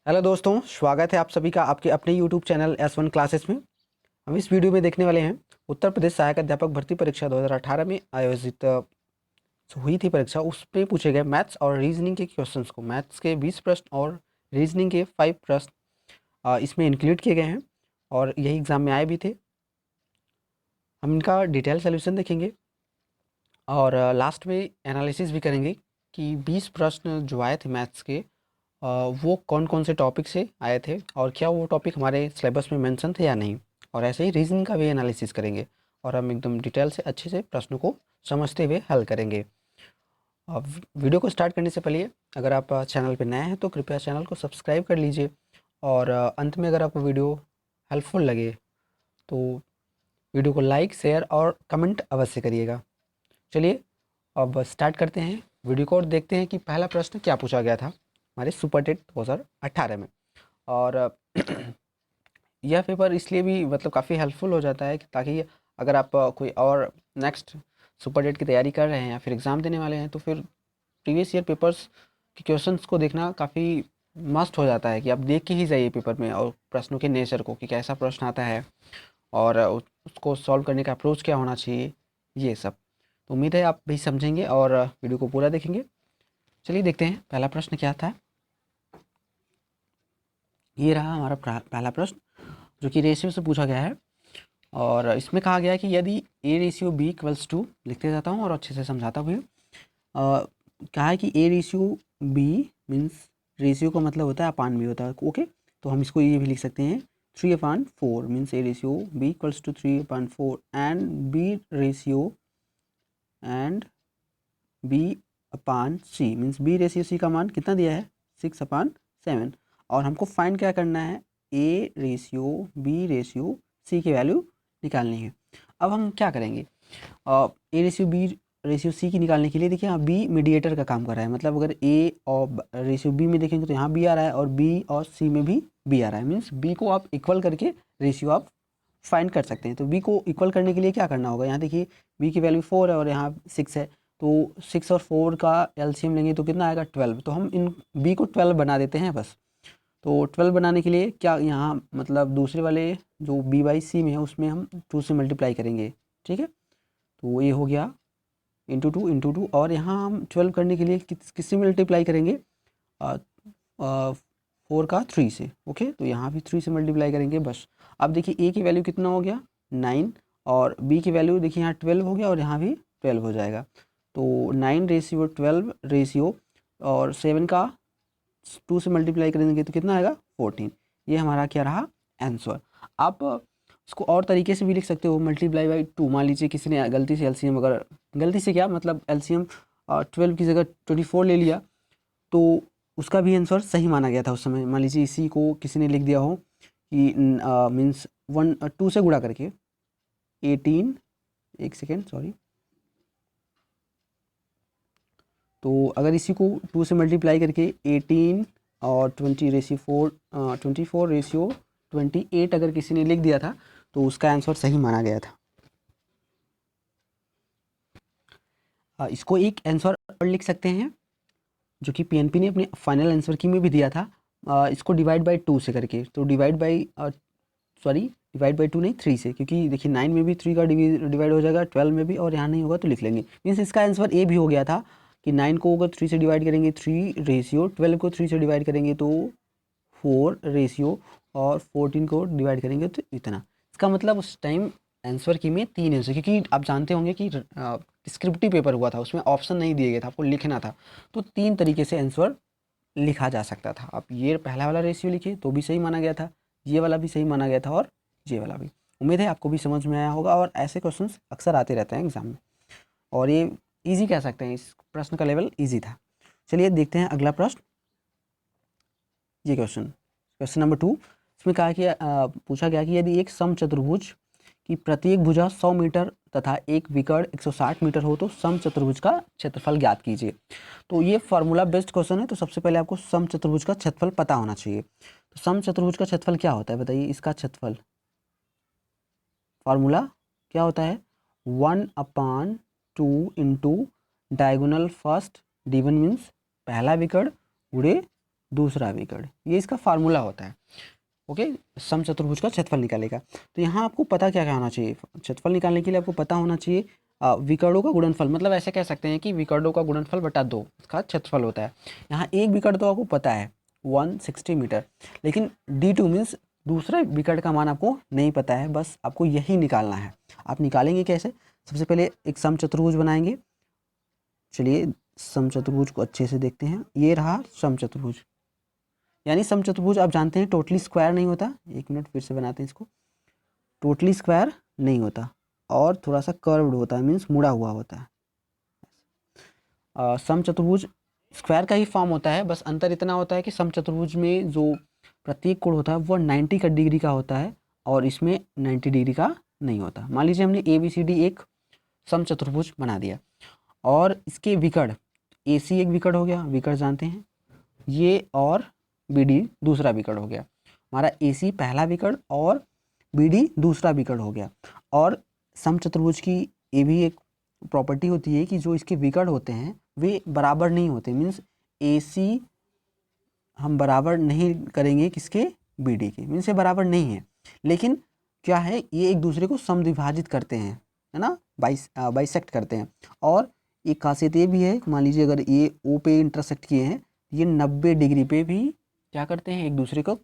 Hello दोस्तों, स्वागत है आप सभी का आपके अपने यूट्यूब चैनल S1 क्लासेस में। हम इस वीडियो में देखने वाले हैं उत्तर प्रदेश सहायक अध्यापक भर्ती परीक्षा 2018 में आयोजित हुई थी परीक्षा। उसमें पूछे गए मैथ्स और रीजनिंग के क्वेश्चंस को। मैथ्स के 20 प्रश्न और रीजनिंग के 5 प्रश्न इसमें इंक्लूड किए गए हैं और यही एग्ज़ाम में आए भी थे। हम इनका डिटेल सोल्यूशन देखेंगे और लास्ट में एनालिसिस भी करेंगे कि 20 प्रश्न जो आए थे मैथ्स के वो कौन कौन से टॉपिक से आए थे और क्या वो टॉपिक हमारे सिलेबस में मेंशन थे या नहीं। और ऐसे ही रीजनिंग का भी एनालिसिस करेंगे और हम एकदम डिटेल से अच्छे से प्रश्नों को समझते हुए हल करेंगे। अब वीडियो को स्टार्ट करने से पहले अगर आप चैनल पर नए हैं तो कृपया चैनल को सब्सक्राइब कर लीजिए और अंत में अगर आपको वीडियो हेल्पफुल लगे तो वीडियो को लाइक, शेयर और कमेंट अवश्य करिएगा। चलिए अब स्टार्ट करते हैं वीडियो को और देखते हैं कि पहला प्रश्न क्या पूछा गया था हमारे सुपर टेट 2018 में। और यह पेपर इसलिए भी मतलब काफ़ी हेल्पफुल हो जाता है कि ताकि अगर आप कोई और नेक्स्ट सुपर टेट की तैयारी कर रहे हैं या फिर एग्ज़ाम देने वाले हैं तो फिर प्रीवियस ईयर पेपर्स के क्वेश्चंस को देखना काफ़ी मस्ट हो जाता है कि आप देख के ही जाइए पेपर में और प्रश्नों के नेचर को कि कैसा प्रश्न आता है और उसको सॉल्व करने का अप्रोच क्या होना चाहिए, ये सब। तो उम्मीद है आप भी समझेंगे और वीडियो को पूरा देखेंगे। चलिए देखते हैं पहला प्रश्न क्या था। ये रहा हमारा पहला प्रश्न जो कि रेशियो से पूछा गया है और इसमें कहा गया है कि यदि A ratio B equals to, लिखते जाता हूँ और अच्छे से समझाता हुए कहा है कि A ratio B means ratio का मतलब होता है अपान बी होता है। ओके, तो हम इसको ये भी लिख सकते हैं 3/4 means A ratio B equals to 3/4 and B upon C means B ratio C का मान कितना दिया है 6/7 और हमको फाइंड क्या करना है A ratio B ratio C की वैल्यू निकालनी है। अब हम क्या करेंगे A ratio B ratio C की निकालने के लिए देखिए यहाँ बी मीडिएटर का काम कर रहा है। मतलब अगर ए और रेशियो बी में देखेंगे तो यहाँ बी आ रहा है और बी और सी में भी बी आ रहा है। मीन्स बी को आप इक्वल करके रेशियो आप फाइंड कर सकते हैं। तो बी को इक्वल करने के लिए क्या करना होगा, यहाँ देखिए बी की वैल्यू 4 है और यहाँ 6 है, तो 6 और 4 का एलसीएम लेंगे तो कितना आएगा 12। तो हम इन बी को 12 बना देते हैं बस। तो 12 बनाने के लिए क्या यहाँ मतलब दूसरे वाले जो बी बाई सी में है उसमें हम 2 से मल्टीप्लाई करेंगे। ठीक है, तो ये हो गया इंटू टू और यहाँ हम 12 करने के लिए किससे मल्टीप्लाई करेंगे 4 का 3 से। ओके, तो यहाँ भी 3 से मल्टीप्लाई करेंगे बस। अब देखिए ए की वैल्यू कितना हो गया 9 और बी की वैल्यू देखिए यहाँ 12 हो गया और यहाँ भी 12 हो जाएगा। तो 9 रेशियो 12 रेशियो और 7 का 2 से मल्टीप्लाई करेंगे तो कितना आएगा 14। ये हमारा क्या रहा आंसर। आप इसको और तरीके से भी लिख सकते हो मल्टीप्लाई बाई 2। मान लीजिए किसी ने गलती से एलसीएम, अगर गलती से क्या मतलब एलसीएम 12 की जगह 24 ले लिया तो उसका भी आंसर सही माना गया था उस समय। मान लीजिए इसी को किसी ने लिख दिया हो कि मीन्स 2 से गुणा करके 18, एक सेकेंड सॉरी, तो अगर इसी को 2 से मल्टीप्लाई करके 18 और 24 रेशियो 28 अगर किसी ने लिख दिया था तो उसका आंसर सही माना गया था। इसको एक आंसर और लिख सकते हैं जो कि पीएनपी ने अपने फाइनल आंसर की में भी दिया था, इसको डिवाइड बाई 2 से करके। तो डिवाइड बाई 2 नहीं 3 से, क्योंकि देखिए 9 में भी 3 का डिवाइड हो जाएगा, 12 में भी, और यहाँ नहीं होगा तो लिख लेंगे। मीन्स इसका आंसर ए भी हो गया था कि 9 को अगर 3 से डिवाइड करेंगे 3 रेशियो, 12 को 3 से डिवाइड करेंगे तो 4 रेशियो और 14 को डिवाइड करेंगे तो इतना। इसका मतलब उस टाइम आंसर की में 3 आंसर, क्योंकि आप जानते होंगे कि डिस्क्रिप्टिव पेपर हुआ था उसमें ऑप्शन नहीं दिए गए था, आपको लिखना था। तो 3 तरीके से आंसर लिखा जा सकता था। आप ये पहला वाला रेशियो लिखिए तो भी सही माना गया था, ये वाला भी सही माना गया था और ये वाला भी। उम्मीद है आपको भी समझ में आया होगा और ऐसे क्वेश्चंस अक्सर आते रहते हैं एग्जाम में और ये इजी कह सकते हैं, इस प्रश्न का लेवल इजी था। चलिए देखते हैं अगला प्रश्न। ये क्वेश्चन नंबर 2, इसमें कहा कि पूछा गया कि यदि एक समचतुर्भुज की प्रत्येक भुजा 100 मीटर तथा एक विकर्ण 160 मीटर हो तो समचतुर्भुज का क्षेत्रफल ज्ञात कीजिए। तो ये फार्मूला बेस्ड क्वेश्चन है, तो सबसे पहले आपको समचतुर्भुज का क्षेत्रफल पता होना चाहिए। तो समचतुर्भुज का क्षेत्रफल क्या होता है बताइए, इसका क्षेत्रफल फार्मूला क्या होता है 1/2 into diagonal first D1 means पहला विकर्ण गुणे दूसरा विकर्ण, ये इसका फार्मूला होता है। ओके, समचतुर्भुज का क्षेत्रफल निकालेगा। तो यहाँ आपको पता क्या क्या होना चाहिए, क्षेत्रफल निकालने के लिए आपको पता होना चाहिए विकर्णों का गुणनफल, मतलब ऐसे कह सकते हैं कि विकर्णों का गुणनफल बटा 2 इसका क्षेत्रफल होता है। यहाँ एक विकर्ण तो आपको पता है 160 मीटर, लेकिन D2 मीन्स दूसरे विकर्ण का मान आपको नहीं पता है, बस आपको यही निकालना है। आप निकालेंगे कैसे, सबसे पहले एक समचतुर्भुज बनाएंगे। चलिए समचतुर्भुज को अच्छे से देखते हैं, ये रहा समचतुर्भुज। यानी समचतुर्भुज आप जानते हैं टोटली स्क्वायर नहीं होता, एक मिनट फिर से बनाते हैं इसको, टोटली स्क्वायर नहीं होता और थोड़ा सा कर्व्ड होता है, मीन्स मुड़ा हुआ होता है। समचतुर्भुज स्क्वायर का ही फॉर्म होता है, बस अंतर इतना होता है कि समचतुर्भुज में जो प्रत्येक कोण होता है वो 90 का डिग्री का होता है और इसमें 90 डिग्री का नहीं होता। मान लीजिए हमने ABCD एक समचतुर्भुज बना दिया और इसके विकर्ण, AC एक विकर्ण हो गया, विकर्ण जानते हैं ये, और BD दूसरा विकर्ण हो गया। हमारा AC पहला विकर्ण और BD दूसरा विकर्ण हो गया। और समचतुर्भुज की ये भी एक प्रॉपर्टी होती है कि जो इसके विकर्ण होते हैं वे बराबर नहीं होते, मीन्स AC हम बराबर नहीं करेंगे किसके, BD के, मीन्स ये बराबर नहीं है, लेकिन क्या है ये एक दूसरे को समद्विभाजित करते हैं, है ना, बाइसेक्ट करते हैं। और एक खासियत ये भी है, मान लीजिए अगर ये O पे इंटरसेक्ट किए हैं, ये 90 डिग्री पे भी क्या करते हैं, एक दूसरे को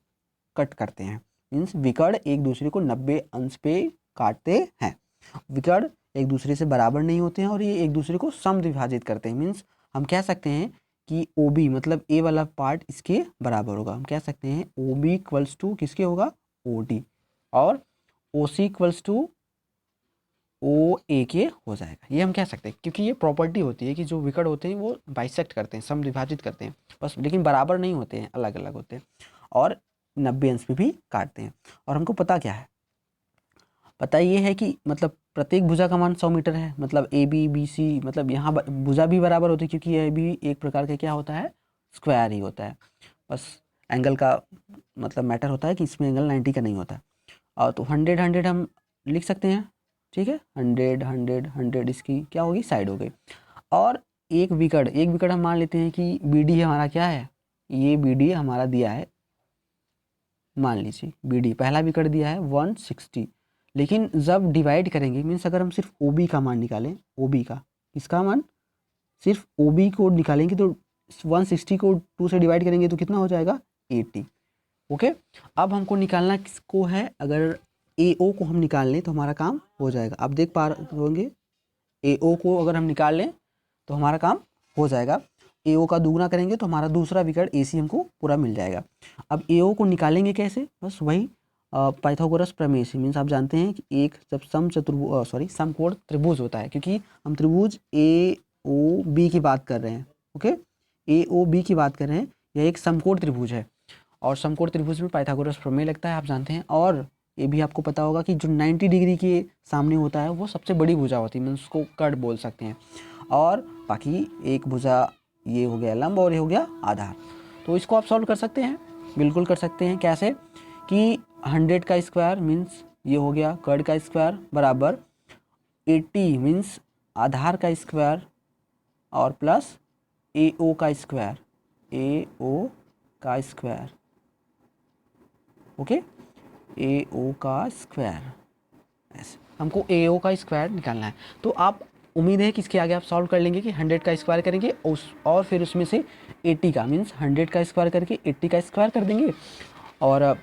कट करते हैं, मीन्स विकर्ण एक दूसरे को 90 अंश पे काटते हैं। विकर्ण एक दूसरे से बराबर नहीं होते हैं और ये एक दूसरे को समद्विभाजित करते हैं, मीन्स हम कह सकते हैं कि OB मतलब A वाला पार्ट इसके बराबर होगा। हम कह सकते हैं OB इक्वल्स टू किसके होगा, OD, और OC इक्वल्स टू OA के हो जाएगा। ये हम कह सकते हैं क्योंकि ये प्रॉपर्टी होती है कि जो विकर्ण होते हैं वो बाइसेक्ट करते हैं, समद्विभाजित करते हैं बस, लेकिन बराबर नहीं होते हैं, अलग अलग होते हैं और 90 अंश पे भी काटते हैं। और हमको पता क्या है, पता ये है कि मतलब प्रत्येक भुजा का मान 100 मीटर है, मतलब ABBC, मतलब यहाँ भुजा भी बराबर होती है क्योंकि यह भी एक प्रकार का क्या होता है, स्क्वायर ही होता है, बस एंगल का मतलब मैटर होता है कि इसमें एंगल 90 का नहीं होता है। और तो 100 100 हम लिख सकते हैं, ठीक है, 100 100 100 इसकी क्या होगी, साइड हो गई। और एक विकर्ण हम मान लेते हैं कि BD हमारा क्या है, ये BD हमारा दिया है, मान लीजिए BD पहला विकर्ण दिया है 160, लेकिन जब डिवाइड करेंगे, मीन्स अगर हम सिर्फ OB का मान निकालें, OB का इसका मान सिर्फ OB को निकालेंगे तो 160 को 2 से डिवाइड करेंगे तो कितना हो जाएगा, 80। ओके, अब हमको निकालना किसको है, अगर AO को हम निकाल लें तो हमारा काम हो जाएगा। आप देख पा रहे होंगे AO को अगर हम निकाल लें तो हमारा काम हो जाएगा। AO का दुगना करेंगे तो हमारा दूसरा विकर्ण AC हमको पूरा मिल जाएगा। अब AO को निकालेंगे कैसे, बस वही पाइथागोरस प्रमेय से, मीन्स आप जानते हैं कि एक जब समकोण त्रिभुज होता है, क्योंकि हम त्रिभुज AOB की बात कर रहे हैं। ओके, AOB की बात कर रहे हैं, यह एक समकोण त्रिभुज है और समकोण त्रिभुज में पाइथागोरस प्रमेय लगता है, आप जानते हैं। और ये भी आपको पता होगा कि जो 90 डिग्री के सामने होता है वो सबसे बड़ी भुजा होती है, मीन्स उसको कर्ण बोल सकते हैं। और बाकी एक भुजा ये हो गया लंब और ये हो गया आधार। तो इसको आप सॉल्व कर सकते हैं, बिल्कुल कर सकते हैं। कैसे कि 100 का स्क्वायर मीन्स ये हो गया कर्ण का स्क्वायर बराबर 80 मीन्स आधार का स्क्वायर और प्लस AO का स्क्वायर, AO का स्क्वायर, ओके, AO का स्क्वायर, ऐसे हमको AO का स्क्वायर निकालना है। तो आप उम्मीद है कि इसके आगे आप सॉल्व कर लेंगे कि 100 का स्क्वायर करेंगे और फिर उसमें से 80 का, मीन्स 100 का स्क्वायर करके 80 का स्क्वायर कर देंगे और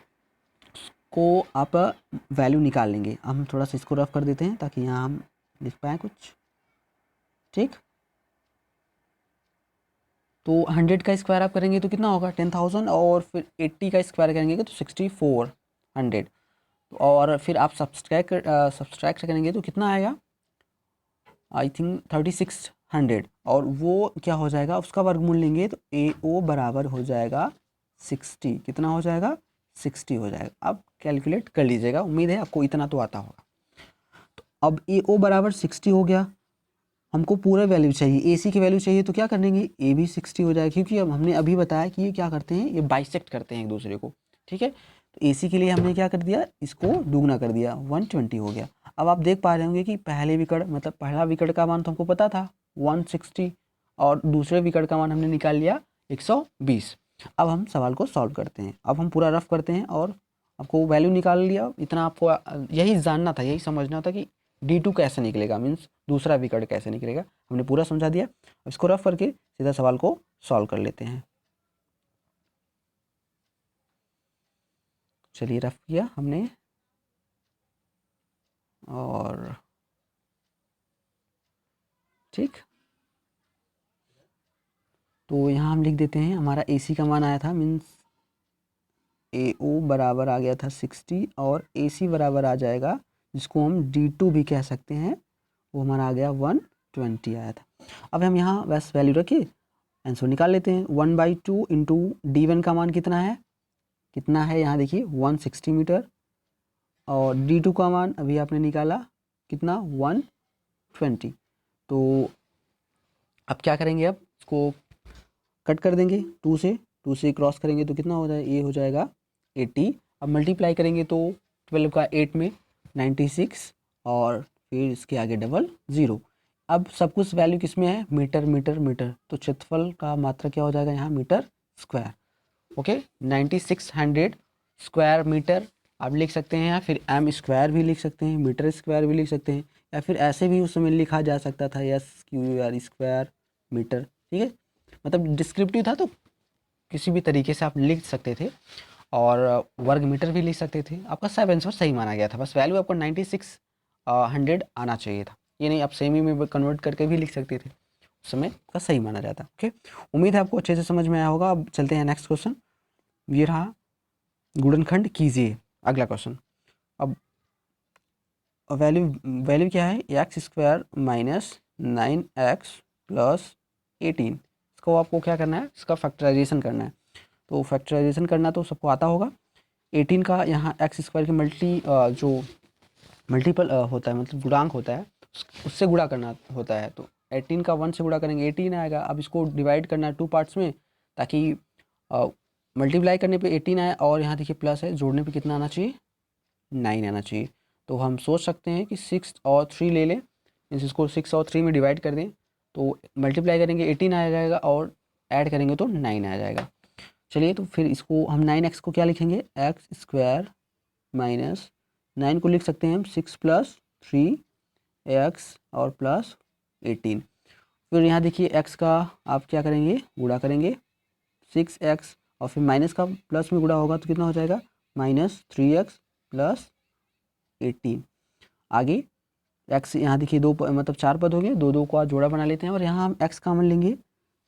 को आप वैल्यू निकाल लेंगे। हम थोड़ा सा इसको रफ कर देते हैं ताकि यहाँ हम लिख पाएँ कुछ, ठीक। तो 100 का स्क्वायर आप करेंगे तो कितना होगा 10,000 और फिर 80 का स्क्वायर करेंगे तो 6400 और फिर आप सब्सट्रैक्ट करेंगे तो कितना आएगा, आई थिंक 3600 और वो क्या हो जाएगा, उसका वर्गमूल लेंगे तो AO बराबर हो जाएगा 60, कितना हो जाएगा 60 हो जाएगा। आप कैलकुलेट कर लीजिएगा, उम्मीद है आपको इतना तो आता होगा। तो अब AO बराबर 60 हो गया, हमको पूरा वैल्यू चाहिए, AC की वैल्यू चाहिए तो क्या करेंगे, A भी 60 हो जाएगा, क्योंकि अब हमने अभी बताया कि ये क्या करते हैं, ये बाइसेक्ट करते हैं एक दूसरे को, ठीक है। तो AC के लिए हमने क्या कर दिया, इसको दुगना कर दिया, 120 हो गया। अब आप देख पा रहे होंगे कि पहले विकर्ण मतलब पहला विकर्ण का मान तो हमको पता था 160 और दूसरे विकर्ण का मान हमने निकाल लिया 120। अब हम सवाल को सॉल्व करते हैं। अब हम पूरा रफ करते हैं और आपको वैल्यू निकाल लिया। इतना आपको यही जानना था, यही समझना था कि D2 कैसे निकलेगा, मीन्स दूसरा विकर्ण कैसे निकलेगा। हमने पूरा समझा दिया। अब इसको रफ करके सीधा सवाल को सॉल्व कर लेते हैं। चलिए रफ किया हमने और ठीक। तो यहाँ हम लिख देते हैं हमारा AC का मान आया था, मीन्स AO बराबर आ गया था 60 और AC बराबर आ जाएगा, जिसको हम D2 भी कह सकते हैं, वो हमारा आ गया 120 आया था। अब हम यहाँ बस वैल्यू रखिए, आंसर निकाल लेते हैं। 1/2 इंटू D1 का मान कितना है, यहाँ देखिए 160 मीटर, और D2 का मान अभी आपने निकाला कितना 120। तो अब क्या करेंगे, अब इसको कट कर देंगे 2 से क्रॉस करेंगे तो कितना हो जाएगा, ये हो जाएगा 80। अब मल्टीप्लाई करेंगे तो 12 का 8 में 96 और फिर इसके आगे डबल 0। अब सब कुछ वैल्यू किस में है, मीटर मीटर मीटर, तो क्षेत्रफल का मात्रा क्या हो जाएगा यहाँ metre square. Okay 9600 square metre आप लिख सकते हैं, या फिर m स्क्वायर भी लिख सकते हैं, मीटर स्क्वायर भी लिख सकते हैं, या फिर ऐसे भी उस समय लिखा जा सकता था SQR स्क्वायर मीटर। ठीक है, मतलब डिस्क्रिप्टिव था तो किसी भी तरीके से आप लिख सकते थे, और वर्ग मीटर भी लिख सकते थे। आपका सब आंसर सही माना गया था, बस वैल्यू आपको 9600 आना चाहिए था। ये नहीं आप सेमी में कन्वर्ट करके भी लिख सकते थे, उस समय का सही माना जाता। ओके, उम्मीद है आपको अच्छे से समझ में आया होगा। अब चलते हैं नेक्स्ट क्वेश्चन। ये रहा, गुणनखंड कीजिए, अगला क्वेश्चन। अब वैल्यू वैल्यू क्या है, x square minus 9x plus 18। इसको आपको क्या करना है, इसका फैक्टराइजेशन करना है। तो फैक्टराइजेशन करना तो सबको आता होगा। 18 का यहाँ एक्स स्क्वायर की जो मल्टीपल होता है, मतलब गुणांक होता है, उससे गुणा करना होता है। तो 18 का 1 से गुणा करेंगे 18 आएगा। अब इसको डिवाइड करना है 2 पार्ट्स में, ताकि मल्टीप्लाई करने पे 18 आए और यहाँ देखिए प्लस है, जोड़ने पे कितना आना चाहिए, 9 आना चाहिए। तो हम सोच सकते हैं कि 6 और 3 ले लें, मीन्स इसको 6 और 3 में डिवाइड कर दें तो मल्टीप्लाई करेंगे 18 आ जाएगा, और ऐड करेंगे तो 9 आ जाएगा। चलिए, तो फिर इसको हम 9x को क्या लिखेंगे, एक्स स्क्वायर माइनस 9 को लिख सकते हैं हम 6 प्लस 3x और प्लस 18। फिर यहाँ देखिए x का आप क्या करेंगे, गुणा करेंगे 6x, और फिर माइनस का प्लस में गुणा होगा तो कितना हो जाएगा, -3x प्लस 18। आगे x यहाँ देखिए मतलब 4 पद हो गए, दो का जोड़ा बना लेते हैं, और यहाँ हम x कॉमन लेंगे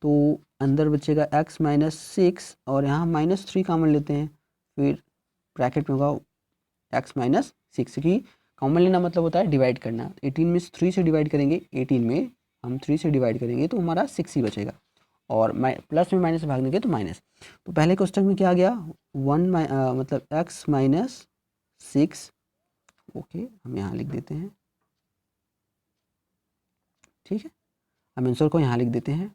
तो अंदर बचेगा x माइनस 6, और यहाँ -3 कॉमन लेते हैं, फिर ब्रैकेट में होगा x माइनस 6 की कॉमन लेना मतलब होता है डिवाइड करना। 18 में 3 से डिवाइड करेंगे, 18 में हम 3 से डिवाइड करेंगे तो हमारा 6 ही बचेगा, और प्लस में माइनस भाग देंगे तो माइनस। तो पहले क्वेश्चन में क्या आ गया, मतलब x माइनस 6। ओके, हम यहाँ लिख देते हैं, ठीक है, हम आंसर को यहाँ लिख देते हैं।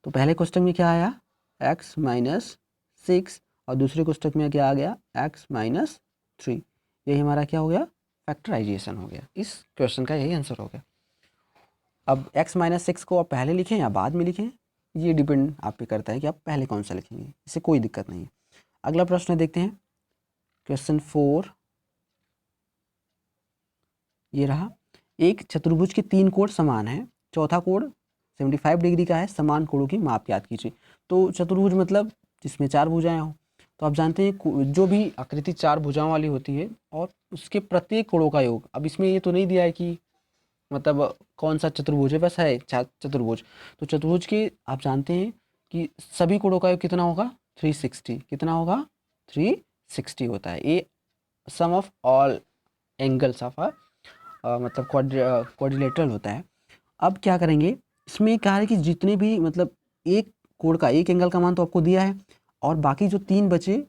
तो पहले क्वेश्चन में क्या आया, x माइनस 6, और दूसरे क्वेश्चन में क्या आ गया, x माइनस 3। यही हमारा क्या हो गया, फैक्टराइजेशन हो गया। इस क्वेश्चन का यही आंसर हो गया। अब x माइनस 6 को आप पहले लिखें या बाद में लिखें, ये डिपेंड आप पे करता है कि आप पहले कौन सा लिखेंगे, इससे कोई दिक्कत नहीं है। अगला प्रश्न देखते हैं, क्वेश्चन 4। ये रहा, एक चतुर्भुज के 3 कोण समान है, चौथा कोण 75 डिग्री का है, समान कोणों की माप याद कीजिए। तो चतुर्भुज मतलब जिसमें 4 भुजाएं हों। तो आप जानते हैं जो भी आकृति 4 भुजाओं वाली होती है और उसके प्रत्येक कोणों का योग। अब इसमें ये तो नहीं दिया है कि मतलब कौन सा चतुर्भुज है, बस है चतुर्भुज। तो चतुर्भुज के आप जानते हैं कि सभी कोणों का योग कितना होगा, 360। कितना होगा, 360 होता है। ये सम ऑफ ऑल एंगल्स ऑफ मतलब क्वाड्रिलेटरल होता है। अब क्या करेंगे, इसमें क्या है कि जितने भी मतलब एक कोण का एक एंगल का मान तो आपको दिया है, और बाकी जो 3 बचे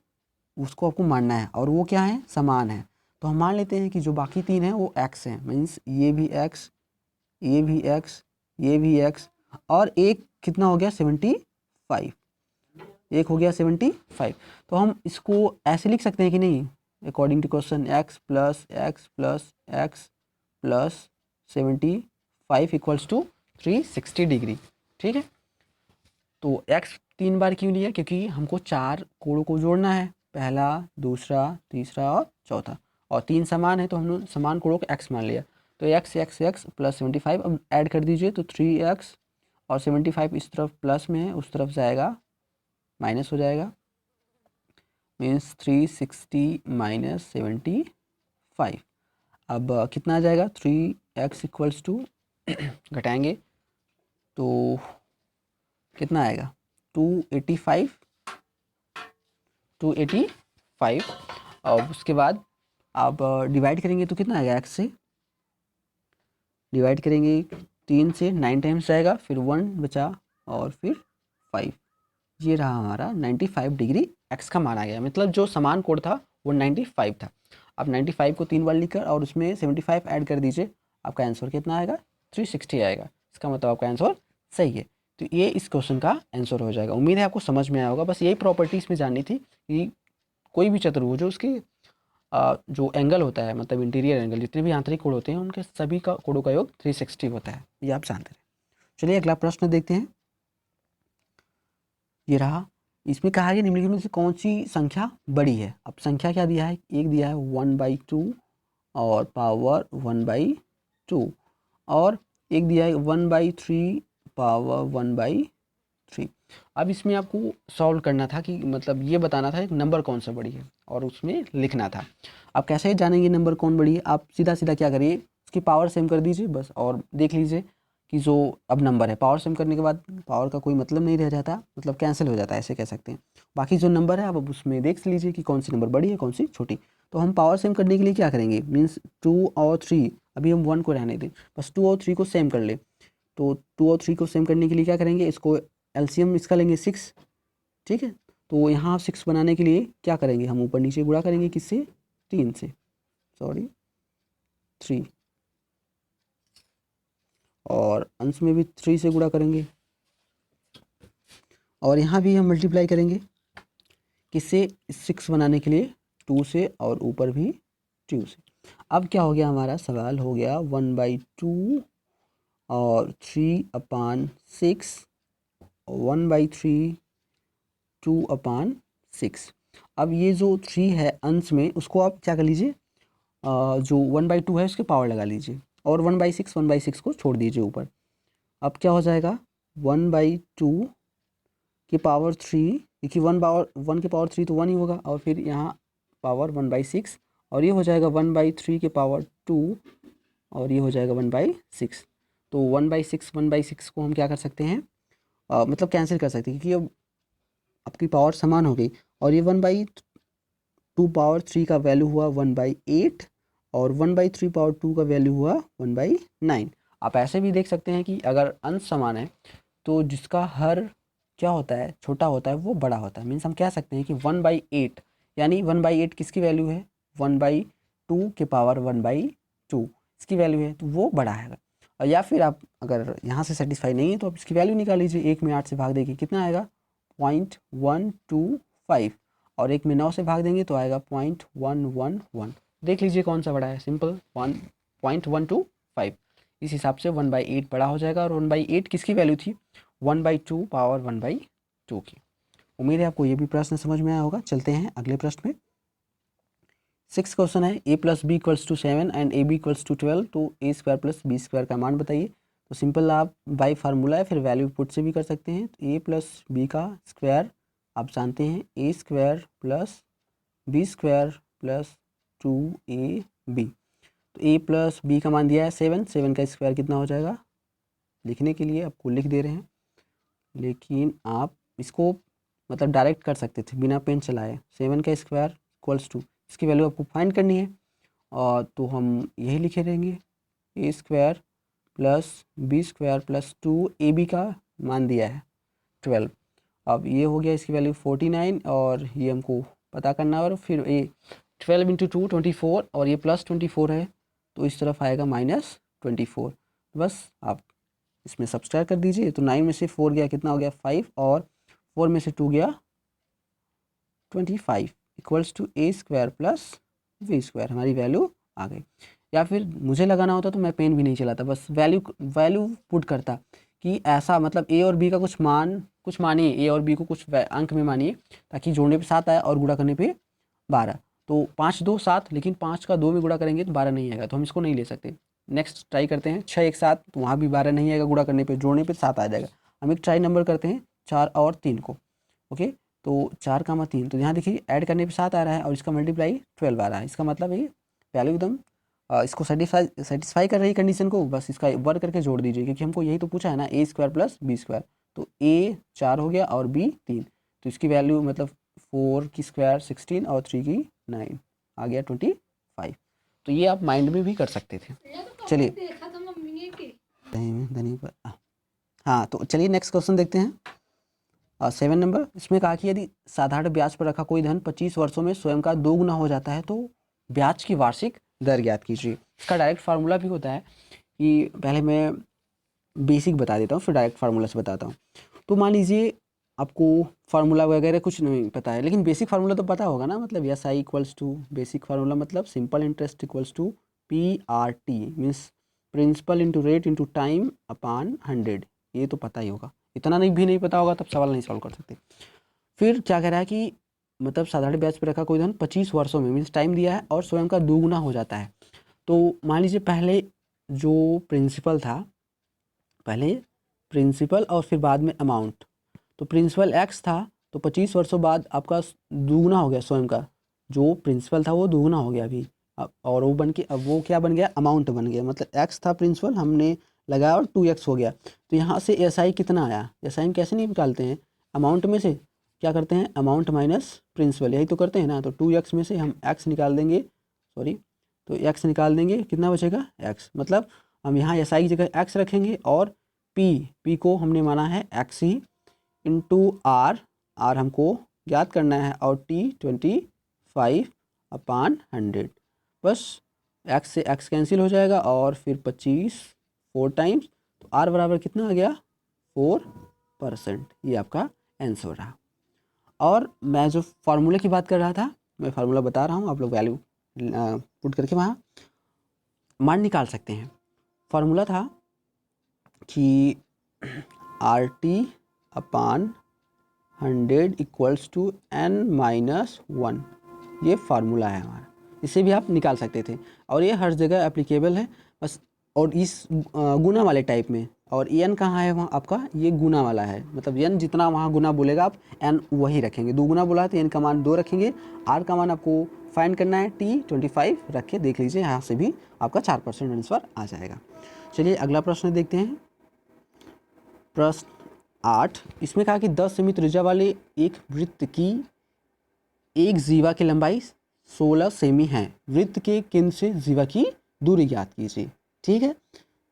उसको आपको मानना है, और वो क्या है, समान है। तो हम मान लेते हैं कि जो बाकी 3 हैं वो x हैं, मीन्स ये भी x, ये भी x, ये भी x, और एक कितना हो गया 75, एक हो गया 75। तो हम इसको ऐसे लिख सकते हैं कि नहीं, according to question x plus x plus x plus 75 equals to 360 degree. ठीक है, तो x 3 बार क्यों लिया, क्योंकि हमको 4 कोड़ों को जोड़ना है, पहला, दूसरा, तीसरा और चौथा, और 3 समान है तो हमने समान कोड़ों को x मान लिया। तो x प्लस 75, अब ऐड कर दीजिए तो 3x और 75 इस तरफ प्लस में है, उस तरफ जाएगा माइनस हो जाएगा, मीन्स 360 माइनस 75। अब कितना आ जाएगा, 3x इक्वल्स टू घटाएंगे तो कितना आएगा 285। और उसके बाद आप डिवाइड करेंगे तो कितना आएगा, x से डिवाइड करेंगे 3 से 9 टाइम्स जाएगा, फिर 1 बचा और फिर 5। ये रहा हमारा 95 डिग्री x का मान आ गया। मतलब जो समान कोण था वो 95 था। अब 95 को 3 बार लिखकर और उसमें 75 ऐड कर दीजिए, आपका आंसर कितना आएगा, 360 आएगा। इसका मतलब आपका आंसर सही है। तो ये इस क्वेश्चन का आंसर हो जाएगा। उम्मीद है आपको समझ में आया होगा। बस यही प्रॉपर्टीज़ में जाननी थी कि कोई भी चतुर्भुज जो उसकी जो एंगल होता है, मतलब इंटीरियर एंगल, जितने भी आंतरिक कोण होते हैं उनके सभी का कोणों का योग 360 होता है। ये आप जानते हैं। चलिए अगला प्रश्न देखते हैं। ये रहा, इसमें कहा है निम्नलिखित में से कौन सी संख्या बड़ी है। अब संख्या क्या दिया है, एक दिया है 1/2 और पावर 1/2, और एक दिया है 1/3 पावर 1/3। अब इसमें आपको सॉल्व करना था कि मतलब ये बताना था एक नंबर कौन सा बड़ी है और उसमें लिखना था। आप कैसे जानेंगे नंबर कौन बड़ी है, आप सीधा सीधा क्या करिए, उसकी पावर सेम कर दीजिए बस, और देख लीजिए कि जो अब नंबर है, पावर सेम करने के बाद पावर का कोई मतलब नहीं रह जाता, मतलब कैंसिल हो जाता है, ऐसे कह सकते हैं। बाकी जो नंबर है आप अब उसमें देख लीजिए कि कौन सी नंबर बड़ी है कौन सी छोटी। तो हम पावर सेम करने के लिए क्या करेंगे, मीन्स 2 और 3, अभी हम 1 को रहने दें, बस 2 और 3 को सेम कर ले। तो 2 और 3 को सेम करने के लिए क्या करेंगे, इसको एलसीएम इसका लेंगे 6, ठीक है। तो यहाँ 6 बनाने के लिए क्या करेंगे, हम ऊपर नीचे गुणा करेंगे, किससे, 3 से, सॉरी 3, और अंश में भी 3 से गुणा करेंगे, और यहाँ भी हम मल्टीप्लाई करेंगे, किससे, 6 बनाने के लिए 2 से, और ऊपर भी 2 से। अब क्या हो गया, हमारा सवाल हो गया 1/2 और 3/6, 1/3 2/6। अब ये जो 3 है अंश में, उसको आप क्या कर लीजिए, जो 1/2 है उसके पावर लगा लीजिए, और 1/6 को छोड़ दीजिए ऊपर। अब क्या हो जाएगा, 1/2 की पावर 3, क्योंकि 1 की पावर 3 तो 1 ही होगा, और फिर यहाँ पावर 1/6, और ये हो जाएगा 1/3 की पावर 2, और ये हो जाएगा 1/6। तो 1/6 को हम क्या कर सकते हैं, मतलब कैंसिल कर सकते हैं, क्योंकि अब आपकी पावर समान हो गई। और ये 1/2 पावर 3 का वैल्यू हुआ 1/8, और 1/3 पावर 2 का वैल्यू हुआ 1/9। आप ऐसे भी देख सकते हैं कि अगर अंश समान है तो जिसका हर क्या होता है, छोटा होता है, वो बड़ा होता है। मीन्स हम कह सकते हैं कि 1/8, यानी 1/8 किसकी वैल्यू है, 1/2 के पावर 1/2 इसकी वैल्यू है, तो वो बड़ा है। और या फिर आप अगर यहाँ से सेटिस्फाई नहीं है तो आप इसकी वैल्यू निकाल लीजिए, 1 में 8 से भाग देगी कितना आएगा, 0.125, और 1 में 9 से भाग देंगे तो आएगा 0.111। देख लीजिए कौन सा बड़ा है, सिंपल 1.125। इस हिसाब से 1/8 बड़ा हो जाएगा, और 1/8 किसकी वैल्यू थी, 1/2 पावर 1/2 की। उम्मीद है आपको ये भी प्रश्न समझ में आया होगा। चलते हैं अगले प्रश्न में। 6 क्वेश्चन है, a + b = 7 एंड ab = 12, तो a² + b² का मान बताइए। तो सिंपल आप बाई फार्मूला है, फिर वैल्यू पुट से भी कर सकते हैं। तो a + b का स्क्वायर आप जानते हैं, a² + b² + 2ab। तो a + b का मान दिया है 7, 7 का स्क्वायर कितना हो जाएगा, लिखने के लिए आपको लिख दे रहे हैं, लेकिन आप इसको मतलब डायरेक्ट कर सकते थे बिना पेन चलाए। 7 का स्क्वायर इक्वल्स टू, इसकी वैल्यू आपको फाइंड करनी है, और तो हम यही लिखे रहेंगे, a² + b² + 2ab का मान दिया है 12। अब ये हो गया, इसकी वैल्यू 49, और ये हमको पता करना है। और फिर ये 12 × 2 24, और ये +24 है, तो इस तरफ आएगा -24। बस आप इसमें सब्सट्रैक्ट कर दीजिए। तो 9 में से 4 गया, कितना हो गया, 5, और 4 में से 2 गया 25, इक्वल्स टू a² + b²। हमारी वैल्यू आ गई। या फिर मुझे लगाना होता तो मैं पेन भी नहीं चलाता, बस वैल्यू पुट करता कि ऐसा मतलब ए और बी का कुछ मानिए, ए और बी को कुछ अंक में मानिए, ताकि जोड़ने पे 7 आए और गुणा करने पे 12। तो 5 2 7, लेकिन 5 का 2 में गुणा करेंगे तो 12 नहीं आएगा, तो हम इसको नहीं ले सकते। नेक्स्ट ट्राई करते हैं 6 1 7, तो वहाँ भी 12 नहीं आएगा, गुणा करने पे जोड़ने पे 7 आ जाएगा। हम एक ट्राई नंबर करते हैं 4 और 3 को। ओके, तो 4 कामा 3, तो यहाँ देखिए ऐड करने पे 7 आ रहा है और इसका मल्टीप्लाई 12 आ रहा है। इसका मतलब ये वैल्यू एकदम इसको सेटिस्फाई कर रही है कंडीशन को, बस इसका वर्क करके जोड़ दीजिए, क्योंकि हमको यही तो पूछा है ना, ए स्क्वायर प्लस बी स्क्वायर। तो ए 4 हो गया और बी 3, तो इसकी वैल्यू मतलब 4 की स्क्वायर 16 और 3 की 9 आ गया 25। तो ये आप माइंड में भी कर सकते थे। चलिए हाँ, तो चलिए नेक्स्ट क्वेश्चन देखते हैं। 7 नंबर, इसमें कहा कि यदि साधारण ब्याज पर रखा कोई धन 25 वर्षों में स्वयं का 2 गुना हो जाता है तो ब्याज की वार्षिक दर ज्ञात कीजिए। इसका डायरेक्ट फार्मूला भी होता है कि पहले मैं बेसिक बता देता हूँ, फिर डायरेक्ट फार्मूला से बताता हूँ। तो मान लीजिए आपको फार्मूला वगैरह कुछ नहीं पता है, लेकिन बेसिक फार्मूला तो पता होगा ना, मतलब S I equals to, basic formula मतलब simple interest equals to PRT, means principal into rate into time upon 100। ये तो पता ही होगा, इतना नहीं पता होगा तब सवाल नहीं सॉल्व कर सकते। फिर क्या कह रहा है कि मतलब साधारण ब्याज पर रखा कोई धन 25 वर्षों में, मीन्स टाइम दिया है, और स्वयं का 2 गुना हो जाता है। तो मान लीजिए पहले जो प्रिंसिपल था, पहले प्रिंसिपल और फिर बाद में अमाउंट, तो प्रिंसिपल x था, तो 25 वर्षों बाद आपका दुगना हो गया, स्वयं का जो प्रिंसिपल था वो दुगना हो गया अभी। और वो बन के अब वो क्या बन गया, अमाउंट बन गया, मतलब x था प्रिंसिपल, हमने लगाया और 2x हो गया। तो यहाँ से SI कितना आया, SI हम कैसे नहीं निकालते हैं, अमाउंट में से क्या करते हैं, अमाउंट माइनस प्रिंसिपल, यही तो करते हैं ना। तो 2x में से हम x निकाल देंगे, सॉरी, तो x निकाल देंगे, कितना बचेगा x, मतलब हम यहाँ SI की जगह x रखेंगे और p को हमने माना है x ही इंटू R हमको ज्ञात करना है, और T 25 अपॉन 100। बस x से x कैंसिल हो जाएगा और फिर 25 4 टाइम्स, तो R बराबर कितना आ गया 4%। ये आपका आंसर रहा। और मैं जो फार्मूले की बात कर रहा था, मैं फार्मूला बता रहा हूँ, आप लोग वैल्यू पुट करके वहाँ मान निकाल सकते हैं। फार्मूला था कि RT upon 100 equals to n-1, ये फार्मूला है हमारा, इसे भी आप निकाल सकते थे, और ये हर जगह एप्लीकेबल है बस। और इस गुना वाले टाइप में, और n कहाँ है वहाँ आपका, ये गुना वाला है, मतलब n जितना वहाँ गुना बोलेगा आप n वही रखेंगे, 2 गुना बोला है तो n का मान 2 रखेंगे, r का मान आपको फाइंड करना है, T 25 रख के देख लीजिए, यहाँ से भी आपका 4% आंसर आ जाएगा। चलिए अगला प्रश्न देखते हैं, प्रश्न 8। इसमें कहा कि 10 सेमी त्रिज्या वाले एक वृत्त की एक जीवा की लंबाई 16 सेमी है, वृत्त के केंद्र से जीवा की दूरी ज्ञात कीजिए। ठीक है,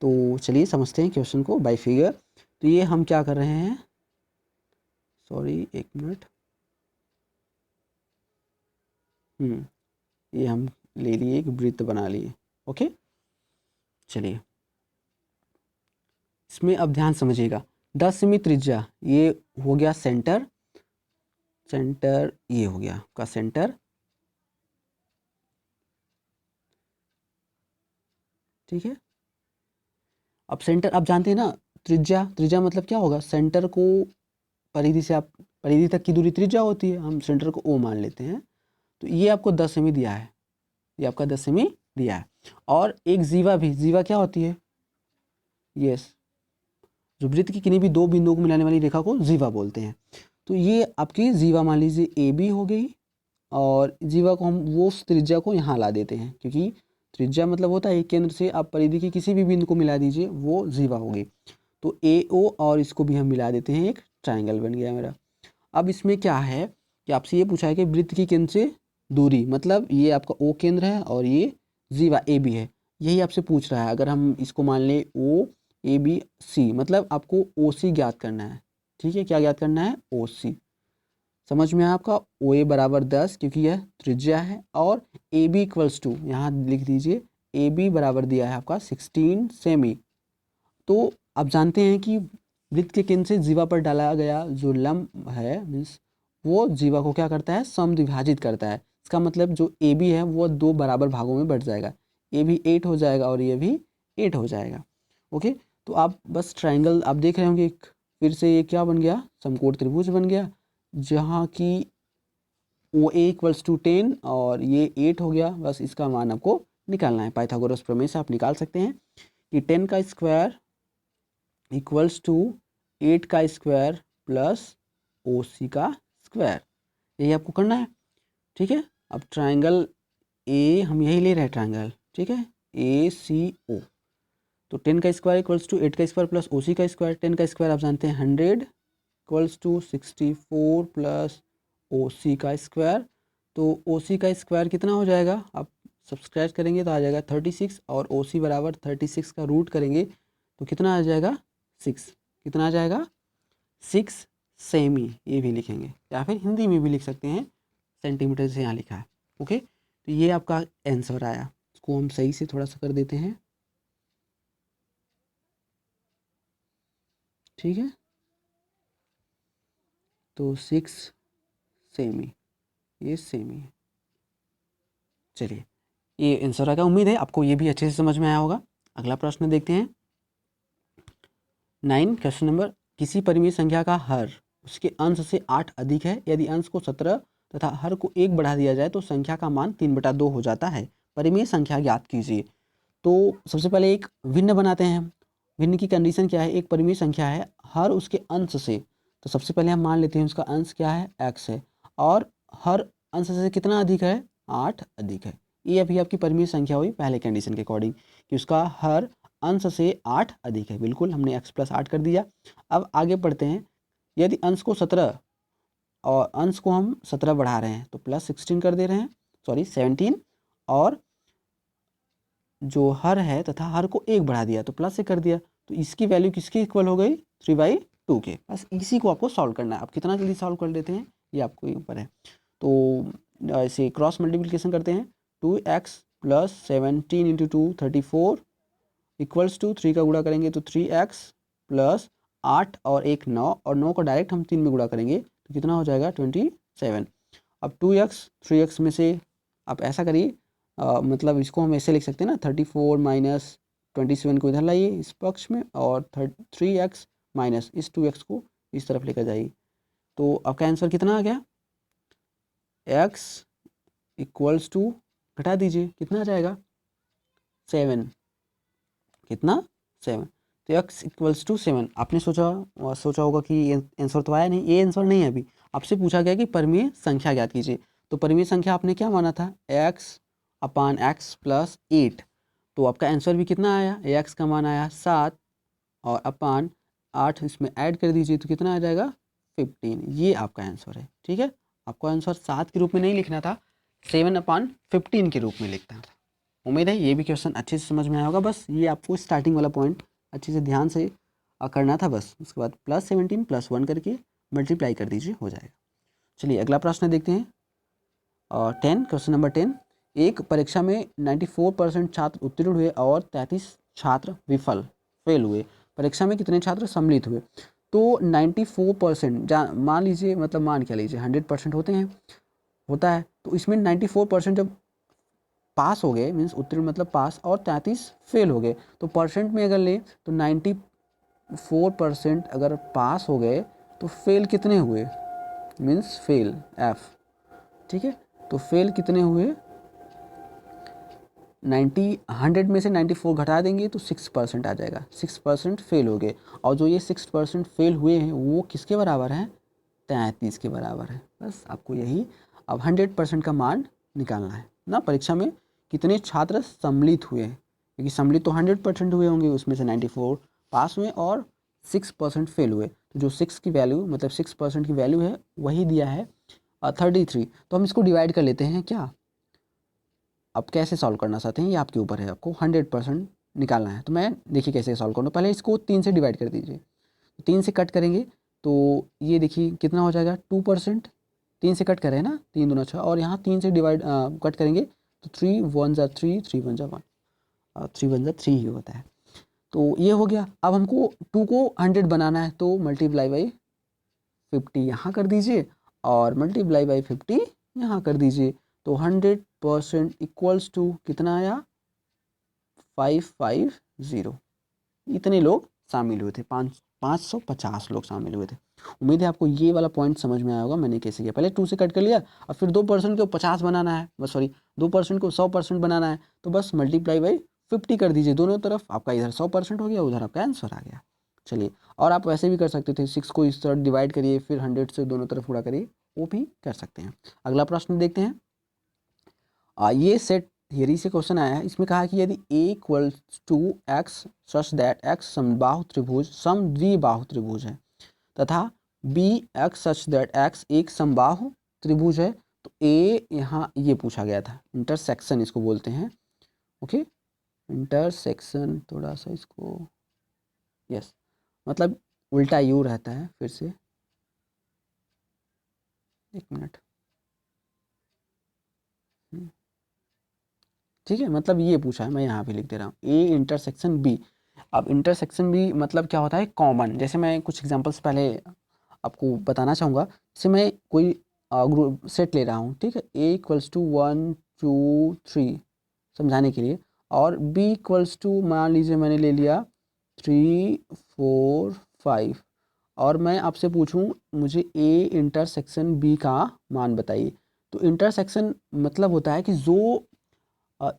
तो चलिए समझते हैं क्वेश्चन को बाय फिगर। तो ये हम क्या कर रहे हैं, सॉरी एक मिनट, ये हम ले लिए, एक वृत्त बना लिए। ओके, चलिए इसमें अब ध्यान समझिएगा, 10 सेमी त्रिज्या ये हो गया सेंटर, ये हो गया आपका सेंटर, ठीक है। अब सेंटर आप जानते हैं ना, त्रिज्या मतलब क्या होगा, सेंटर को परिधि से आप परिधि तक की दूरी त्रिज्या होती है, हम सेंटर को O मान लेते हैं। तो ये आपको 10 सेमी दिया है, ये आपका 10 सेमी दिया है, और एक जीवा भी, जीवा क्या होती है, यस, जो वृत्त की किन्हीं भी दो बिंदुओं को मिलाने वाली रेखा को जीवा बोलते हैं। तो ये आपकी जीवा मान लीजिए AB हो गई, और जीवा को हम वो त्रिज्या को यहाँ ला देते हैं, क्योंकि त्रिज्या मतलब होता है केंद्र से आप परिधि के किसी भी बिंदु को मिला दीजिए, वो जीवा होगी। तो AO और इसको भी हम मिला देते हैं, एक ट्राइंगल बन गया मेरा। अब इसमें क्या है कि आपसे ये पूछा है कि वृत्त की केंद्र से दूरी, मतलब ये आपका O केंद्र है और ये जीवा AB है, यही आपसे पूछ रहा है। अगर हम इसको मान लें OABC, मतलब आपको OC ज्ञात करना है। ठीक है, क्या ज्ञात करना है, OC। समझ में आपका OA बराबर 10, क्योंकि यह त्रिज्या है, और AB इक्वल्स टू, यहाँ लिख दीजिए AB बराबर दिया है आपका 16 सेमी। तो आप जानते हैं कि वृत्त के केंद्र से जीवा पर डाला गया जो लंब है, मीन्स वो जीवा को क्या करता है, समद्विभाजित करता है। इसका मतलब जो AB है वो 2 बराबर भागों में बट जाएगा, ये भी 8 हो जाएगा और ये भी 8 हो जाएगा। ओके, तो आप बस ट्रायंगल आप देख रहे होंगे, फिर से ये क्या बन गया, समकोण त्रिभुज बन गया, जहाँ की ओ ए इक्वल्स टू 10 और ये 8 हो गया। बस इसका मान आपको निकालना है। पाइथागोरस प्रमेय से आप निकाल सकते हैं कि 10 का स्क्वायर इक्वल्स टू 8 का स्क्वायर प्लस ओ सी का स्क्वायर, यही आपको करना है। ठीक है, अब ट्रायंगल ए हम यही ले रहे हैं ट्रायंगल, ठीक है, ए सी ओ। तो 10 का स्क्वायर इक्वल्स टू 8 का स्क्वायर प्लस ओ सी का स्क्वायर। 10 का स्क्वायर आप जानते हैं 100 इक्वल्स टू 64 प्लस ओ सी का स्क्वायर। तो ओ सी का स्क्वायर कितना हो जाएगा, आप सब्सट्रैक्ट करेंगे तो आ जाएगा 36 और ओ सी बराबर 36 का रूट करेंगे तो कितना आ जाएगा 6। कितना आ जाएगा 6 सेमी, ये भी लिखेंगे या फिर हिंदी में भी लिख सकते हैं, सेंटीमीटर से यहाँ लिखा है। ओके, तो ये आपका आंसर आया। इसको हम सही से थोड़ा सा कर देते हैं। ठीक है, तो 6 सेमी, ये सेमी है। चलिए, ये आंसर आएगा। उम्मीद है आपको ये भी अच्छे से समझ में आया होगा। अगला प्रश्न देखते हैं 9 क्वेश्चन नंबर। किसी परिमेय संख्या का हर उसके अंश से 8 अधिक है। यदि अंश को 17 तथा हर को 1 बढ़ा दिया जाए तो संख्या का मान 3/2 हो जाता है। परिमेय संख्या ज्ञात कीजिए। तो सबसे पहले एक भिन्न बनाते हैं। भिन्न की कंडीशन क्या है, एक परिमेय संख्या है, हर उसके अंश से, तो सबसे पहले हम मान लेते हैं उसका अंश क्या है, x है, और हर अंश से कितना अधिक है, 8 अधिक है। ये अभी आपकी परिमेय संख्या हुई पहले कंडीशन के अकॉर्डिंग कि उसका हर अंश से 8 अधिक है। बिल्कुल, हमने x + 8 कर दिया। अब आगे बढ़ते हैं। यदि अंश को 17 और अंश को हम 17 बढ़ा रहे हैं तो +16 कर दे रहे हैं, सॉरी 17, और जो हर है तथा हर को 1 बढ़ा दिया तो प्लस से कर दिया, तो इसकी वैल्यू किसके इक्वल हो गई, 3/2 के। बस इसी को आपको सॉल्व करना है। आप कितना जल्दी सॉल्व कर लेते हैं ये आपको ऊपर है। तो ऐसे क्रॉस मल्टीप्लिकेशन करते हैं। 2x + 17 × 2 34 इक्वल्स टू 3 का गुणा करेंगे तो 3x + 8 और 1 9, और 9 को डायरेक्ट हम 3 में गुणा करेंगे तो कितना हो जाएगा 27। अब 2x 3x में से आप ऐसा करिए, मतलब इसको हम ऐसे लिख सकते हैं ना, 34 - 27 को इधर लाइए इस पक्ष में, और 3x माइनस इस 2x को इस तरफ लेकर जाइए। तो आपका आंसर कितना आ गया, x इक्वल्स टू, घटा दीजिए, कितना आ जाएगा 7। कितना 7। तो x इक्वल्स टू 7। आपने सोचा होगा कि ये आंसर तो आया नहीं, ये आंसर नहीं है। अभी आपसे पूछा गया कि परिमेय संख्या ज्ञात कीजिए। तो परिमेय संख्या आपने क्या माना था, x/x + 8। तो आपका आंसर भी कितना आया, x का मान आया 7 और अपान 8 इसमें ऐड कर दीजिए तो कितना आ जाएगा 15। ये आपका आंसर है। ठीक है, आपको आंसर 7 के रूप में नहीं लिखना था, 7/15 के रूप में लिखना था। उम्मीद है ये भी क्वेश्चन अच्छे से समझ में आया होगा। बस ये आपको स्टार्टिंग वाला पॉइंट अच्छे से ध्यान से करना था बस। उसके बाद +17 + 1 करके मल्टीप्लाई कर दीजिए, हो जाएगा। चलिए अगला प्रश्न देखते हैं। 10 क्वेश्चन नंबर 10। एक परीक्षा में 94% छात्र उत्तीर्ण हुए और 33 छात्र फेल हुए। परीक्षा में कितने छात्र सम्मिलित हुए। तो 94% मान लीजिए, मतलब मान क्या लीजिए, 100% होता है। तो इसमें 94% जब पास हो गए, मीन्स उत्तीर्ण मतलब पास, और 33 फेल हो गए, तो परसेंट में अगर ले तो 94% अगर पास हो गए तो फेल कितने हुए, मीन्स फेल F। ठीक है, तो फेल कितने हुए, 100 में से 94 घटा देंगे तो 6% आ जाएगा। 6% फेल हो गए, और जो ये 6% फेल हुए हैं वो किसके बराबर हैं, 33 के बराबर है। बस आपको यही अब 100% का मान निकालना है ना। परीक्षा में कितने छात्र सम्मिलित हुए हैं, क्योंकि सम्मिलित तो 100% हुए होंगे, उसमें से 94 पास हुए और 6% फेल हुए। तो जो 6 की वैल्यू, मतलब 6% की वैल्यू है वही दिया है 33। तो हम इसको डिवाइड कर लेते हैं क्या। आप कैसे सॉल्व करना चाहते हैं ये आपके ऊपर है, आपको 100% निकालना है। तो मैं देखिए कैसे सॉल्व करूँ। पहले इसको 3 से डिवाइड कर दीजिए, 3 से कट करेंगे तो ये देखिए कितना हो जाएगा 2%। 3 से कट करें ना, 3 दूना 6, और यहाँ 3 से डिवाइड कट करेंगे तो 3 1 = 3, 3 1 = 1, 3 1 = 3 ही होता है। तो ये हो गया। अब हमको 2 को 100 बनाना है तो ×50 यहाँ कर दीजिए और ×50 यहाँ कर दीजिए। तो 100% इक्वल्स टू कितना आया 550। इतने लोग शामिल हुए थे, 550 लोग शामिल हुए थे। उम्मीद है आपको ये वाला पॉइंट समझ में आया होगा मैंने कैसे किया। पहले 2 से कट कर लिया और फिर 2% को 50 बनाना है, बस सॉरी 2% को 100% बनाना है, तो बस मल्टीप्लाई बाई 50 कर दीजिए दोनों तरफ, आपका इधर 100% हो गया, उधर आपका आंसर आ गया। चलिए, और आप वैसे भी कर सकते थे, 6 को इस तरह डिवाइड करिए, फिर 100 से दोनों तरफ गुणा करिए, वो भी कर सकते हैं। अगला प्रश्न देखते हैं। ये सेट थियरी से क्वेश्चन आया है। इसमें कहा कि यदि a equals to x such that x समबाहु त्रिभुज समद्विबाहु त्रिभुज है तथा b x such that x एक समबाहु त्रिभुज है, तो a यहाँ ये पूछा गया था, इंटरसेक्शन इसको बोलते हैं। ओके, इंटरसेक्शन, थोड़ा सा इसको यस मतलब उल्टा यू रहता है, फिर से एक मिनट, ठीक है, मतलब ये पूछा है, मैं यहाँ पे लिख दे रहा हूँ ए इंटरसेक्शन बी। अब इंटरसेक्शन बी मतलब क्या होता है, कॉमन। जैसे मैं कुछ एग्जांपल्स पहले आपको बताना चाहूँगा। जैसे मैं कोई ग्रुप सेट ले रहा हूँ, ठीक है, ए इक्वल्स टू 1 2 3 समझाने के लिए, और बी इक्वल्स टू मान लीजिए मैंने ले लिया 3 4 5, और मैं आपसे पूछूं मुझे ए इंटरसेक्शन बी का मान बताइए, तो इंटरसेक्शन मतलब होता है कि जो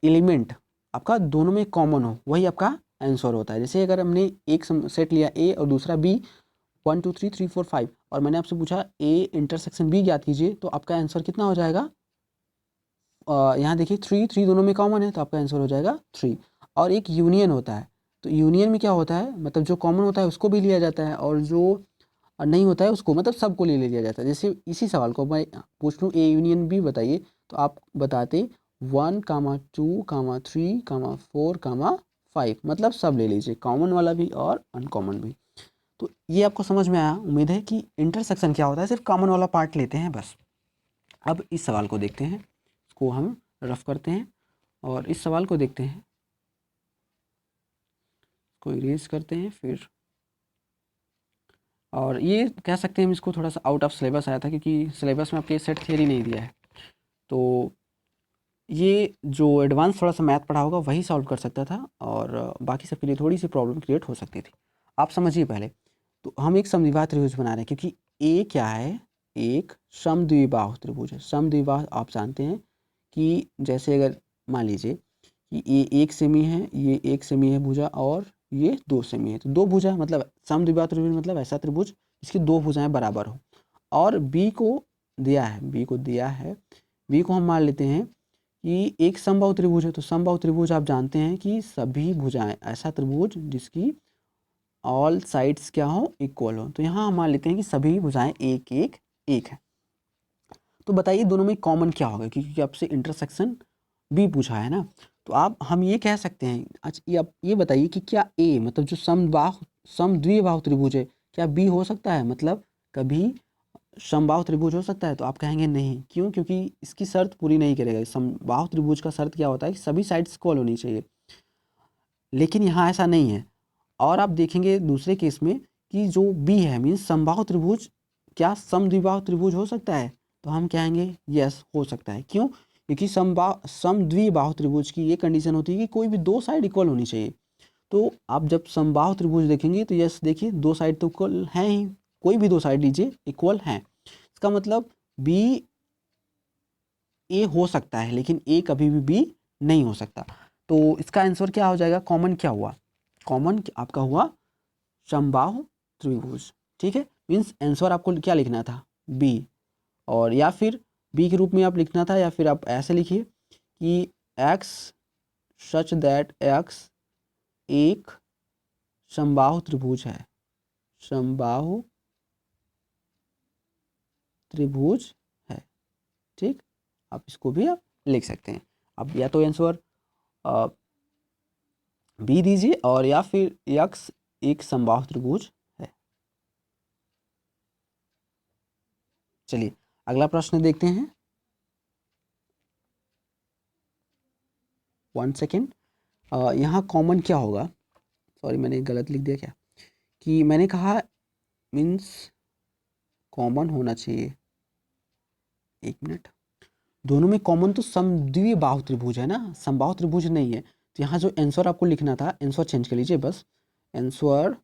एलिमेंट आपका दोनों में कॉमन हो वही आपका आंसर होता है। जैसे अगर हमने एक सेट लिया ए और दूसरा बी, 1 2 3 3 4 5, और मैंने आपसे पूछा ए इंटरसेक्शन बी ज्ञात कीजिए, तो आपका आंसर कितना हो जाएगा, यहाँ देखिए 3 3 दोनों में कॉमन है, तो आपका आंसर हो जाएगा 3। और एक यूनियन होता है, तो यूनियन में क्या होता है, मतलब जो कॉमन होता है उसको भी लिया जाता है, और जो नहीं होता है उसको मतलब सबको ले लिया जाता है। जैसे इसी सवाल को मैं पूछ लूँ ए यूनियन बी बताइए, तो आप बताते 1 2 3 4 5, मतलब सब ले लीजिए, कॉमन वाला भी और अनकॉमन भी। तो ये आपको समझ में आया। उम्मीद है कि इंटरसेक्शन क्या होता है, सिर्फ कॉमन वाला पार्ट लेते हैं बस। अब इस सवाल को देखते हैं, इसको हम रफ करते हैं और इस सवाल को देखते हैं, इसको इरेज करते हैं फिर। और ये कह सकते हैं हम इसको थोड़ा सा आउट ऑफ सिलेबस आया था, क्योंकि सिलेबस में आपके सेट थियरी नहीं दिया है, तो ये जो एडवांस थोड़ा सा मैथ पढ़ा होगा वही सॉल्व कर सकता था, और बाकी सबके लिए थोड़ी सी प्रॉब्लम क्रिएट हो सकती थी। आप समझिए पहले, तो हम एक समद्विबाहु त्रिभुज बना रहे हैं, क्योंकि ए क्या है, एक समद्विबाहु त्रिभुज है। समद्विबाहु आप जानते हैं कि जैसे अगर मान लीजिए कि ये 1 सेमी है, ये 1 सेमी है भुजा, और ये 2 सेमी है, तो 2 भुजा मतलब समद्विबाहु त्रिभुज मतलब ऐसा त्रिभुज जिसकी 2 भुजाएं बराबर हो। और बी को दिया है, बी को हम मान लेते हैं कि एक समबाहु त्रिभुज है। तो समबाहु त्रिभुज आप जानते हैं कि सभी भुजाएं, ऐसा त्रिभुज जिसकी ऑल साइड्स क्या हो, इक्वल हो। तो यहाँ हम मान लेते हैं कि सभी भुजाएं एक एक एक है। तो बताइए दोनों में कॉमन क्या होगा, क्योंकि आपसे इंटरसेक्शन बी पूछा है ना। तो हम ये कह सकते हैं, अच्छा ये आप ये बताइए कि क्या ए मतलब जो समद्विबाहु त्रिभुज है, क्या बी हो सकता है, मतलब कभी समबाहु त्रिभुज हो सकता है? तो आप कहेंगे नहीं, क्यों? क्योंकि इसकी शर्त पूरी नहीं करेगा। समबाहु त्रिभुज का शर्त क्या होता है कि सभी साइड्स इक्वल होनी चाहिए, लेकिन यहाँ ऐसा नहीं है। और आप देखेंगे दूसरे केस में कि जो बी है मीन्स समबाहु त्रिभुज, क्या समद्विबाहु त्रिभुज हो सकता है? तो हम कहेंगे यस हो सकता है। क्यों? क्योंकि समद्विबाहु त्रिभुज की ये कंडीशन होती है कि कोई भी 2 साइड इक्वल होनी चाहिए। तो आप जब समबाहु त्रिभुज देखेंगे तो यस देखिए 2 साइड तो इक्वल हैं ही, कोई भी 2 साइड लीजिए इक्वल हैं। इसका मतलब बी ए हो सकता है, लेकिन ए कभी भी बी नहीं हो सकता। तो इसका आंसर क्या हो जाएगा, कॉमन क्या हुआ, कॉमन आपका हुआ समबाहु त्रिभुज। ठीक है, मीन्स आंसर आपको क्या लिखना था, बी, और या फिर बी के रूप में आप लिखना था, या फिर आप ऐसे लिखिए कि एक्स सच दैट एक्स एक समबाहु त्रिभुज है, समबाहु त्रिभुज है। ठीक, आप इसको भी आप लिख सकते हैं। अब या तो आंसर बी दीजिए, और या फिर एक्स एक समबाहु त्रिभुज है। चलिए अगला प्रश्न देखते हैं। 1 सेकेंड, यहाँ कॉमन क्या होगा, सॉरी मैंने गलत लिख दिया क्या, कि मैंने कहा मीन्स कॉमन होना चाहिए, 1 मिनट, दोनों में कॉमन तो समद्विबाहु त्रिभुज है ना, समबाहु त्रिभुज नहीं है। तो यहाँ जो आंसर आपको लिखना था, आंसर चेंज कर लीजिए बस, आंसर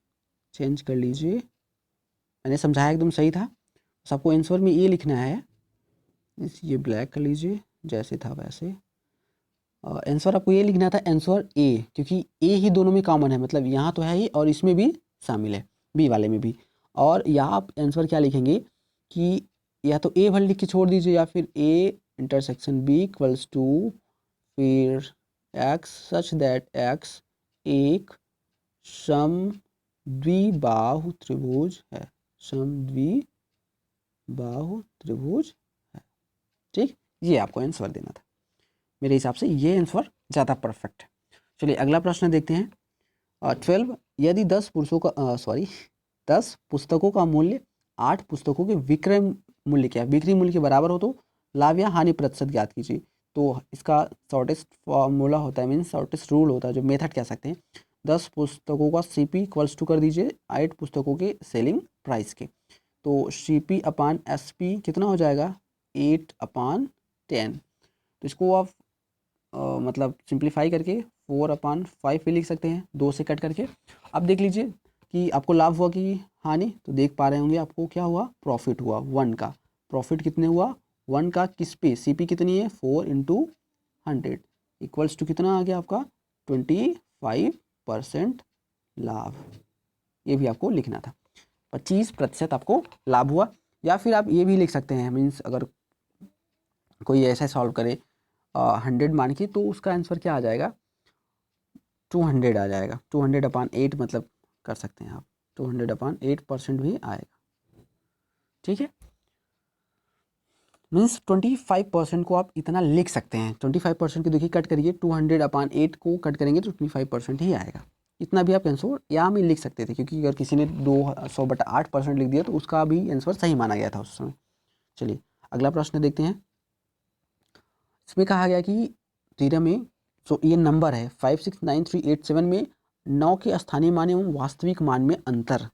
चेंज कर लीजिए, मैंने समझाया एकदम सही था। बस आपको आंसर में ये लिखना है, ये ब्लैक कर लीजिए जैसे था वैसे। आंसर आपको ये लिखना था आंसर ए, क्योंकि ए ही दोनों में कॉमन है, मतलब यहाँ तो है ही और इसमें भी शामिल है, बी वाले में भी। और यहाँ आप आंसर क्या लिखेंगे कि या तो ए भर लिख के छोड़ दीजिए या फिर A intersection B equals to फिर एक्स सच दैट एक्स एक समद्विबाहु त्रिभुज है, समद्विबाहु त्रिभुज है। ठीक, ये आपको आंसर देना था। मेरे हिसाब से ये आंसर ज़्यादा परफेक्ट है। चलिए अगला प्रश्न देखते हैं। 12 यदि 10 पुस्तकों का मूल्य 8 पुस्तकों के विक्रय मूल्य क्या बिक्री मूल्य के बराबर हो तो लाभ या हानि प्रतिशत ज्ञात कीजिए। तो इसका शॉर्टेस्ट फॉर्मूला होता है, मीन्स शॉर्टेस्ट रूल होता है, जो मेथड कह सकते हैं। 10 पुस्तकों का CP इक्वल्स टू कर दीजिए 8 पुस्तकों के सेलिंग प्राइस के। तो CP अपान SP कितना हो जाएगा 8/10। तो इसको आप मतलब सिंप्लीफाई करके 4/5 भी लिख सकते हैं, 2 से कट करके। अब देख लीजिए कि आपको लाभ हुआ कि हानि, तो देख पा रहे होंगे आपको क्या हुआ, प्रॉफिट हुआ 1 का। प्रॉफिट कितने हुआ 1 का, किस पे, CP कितनी है 4 × 100 इक्वल्स टू कितना आ गया आपका 25% लाभ। ये भी आपको लिखना था, 25% आपको लाभ हुआ। या फिर आप ये भी लिख सकते हैं, मीन्स अगर कोई ऐसा सॉल्व करे 100 मान के, तो उसका आंसर क्या आ जाएगा 200 आ जाएगा। 200/8 मतलब कर सकते हैं आप, 200/8% भी आएगा। ठीक है, मीन्स 25% को आप इतना लिख सकते हैं। 25% की देखिए कट करिए, 200/8 को कट करेंगे तो 25% ही आएगा। इतना भी आप आंसर यहाँ में लिख सकते थे, क्योंकि अगर किसी ने 200/8% लिख दिया तो उसका भी आंसर सही माना गया था उस समय। चलिए अगला प्रश्न देखते हैं। इसमें कहा गया कि थ्योरम में ये नंबर है 569387 में 9 के स्थानीय मान एवं वास्तविक मान में अंतर।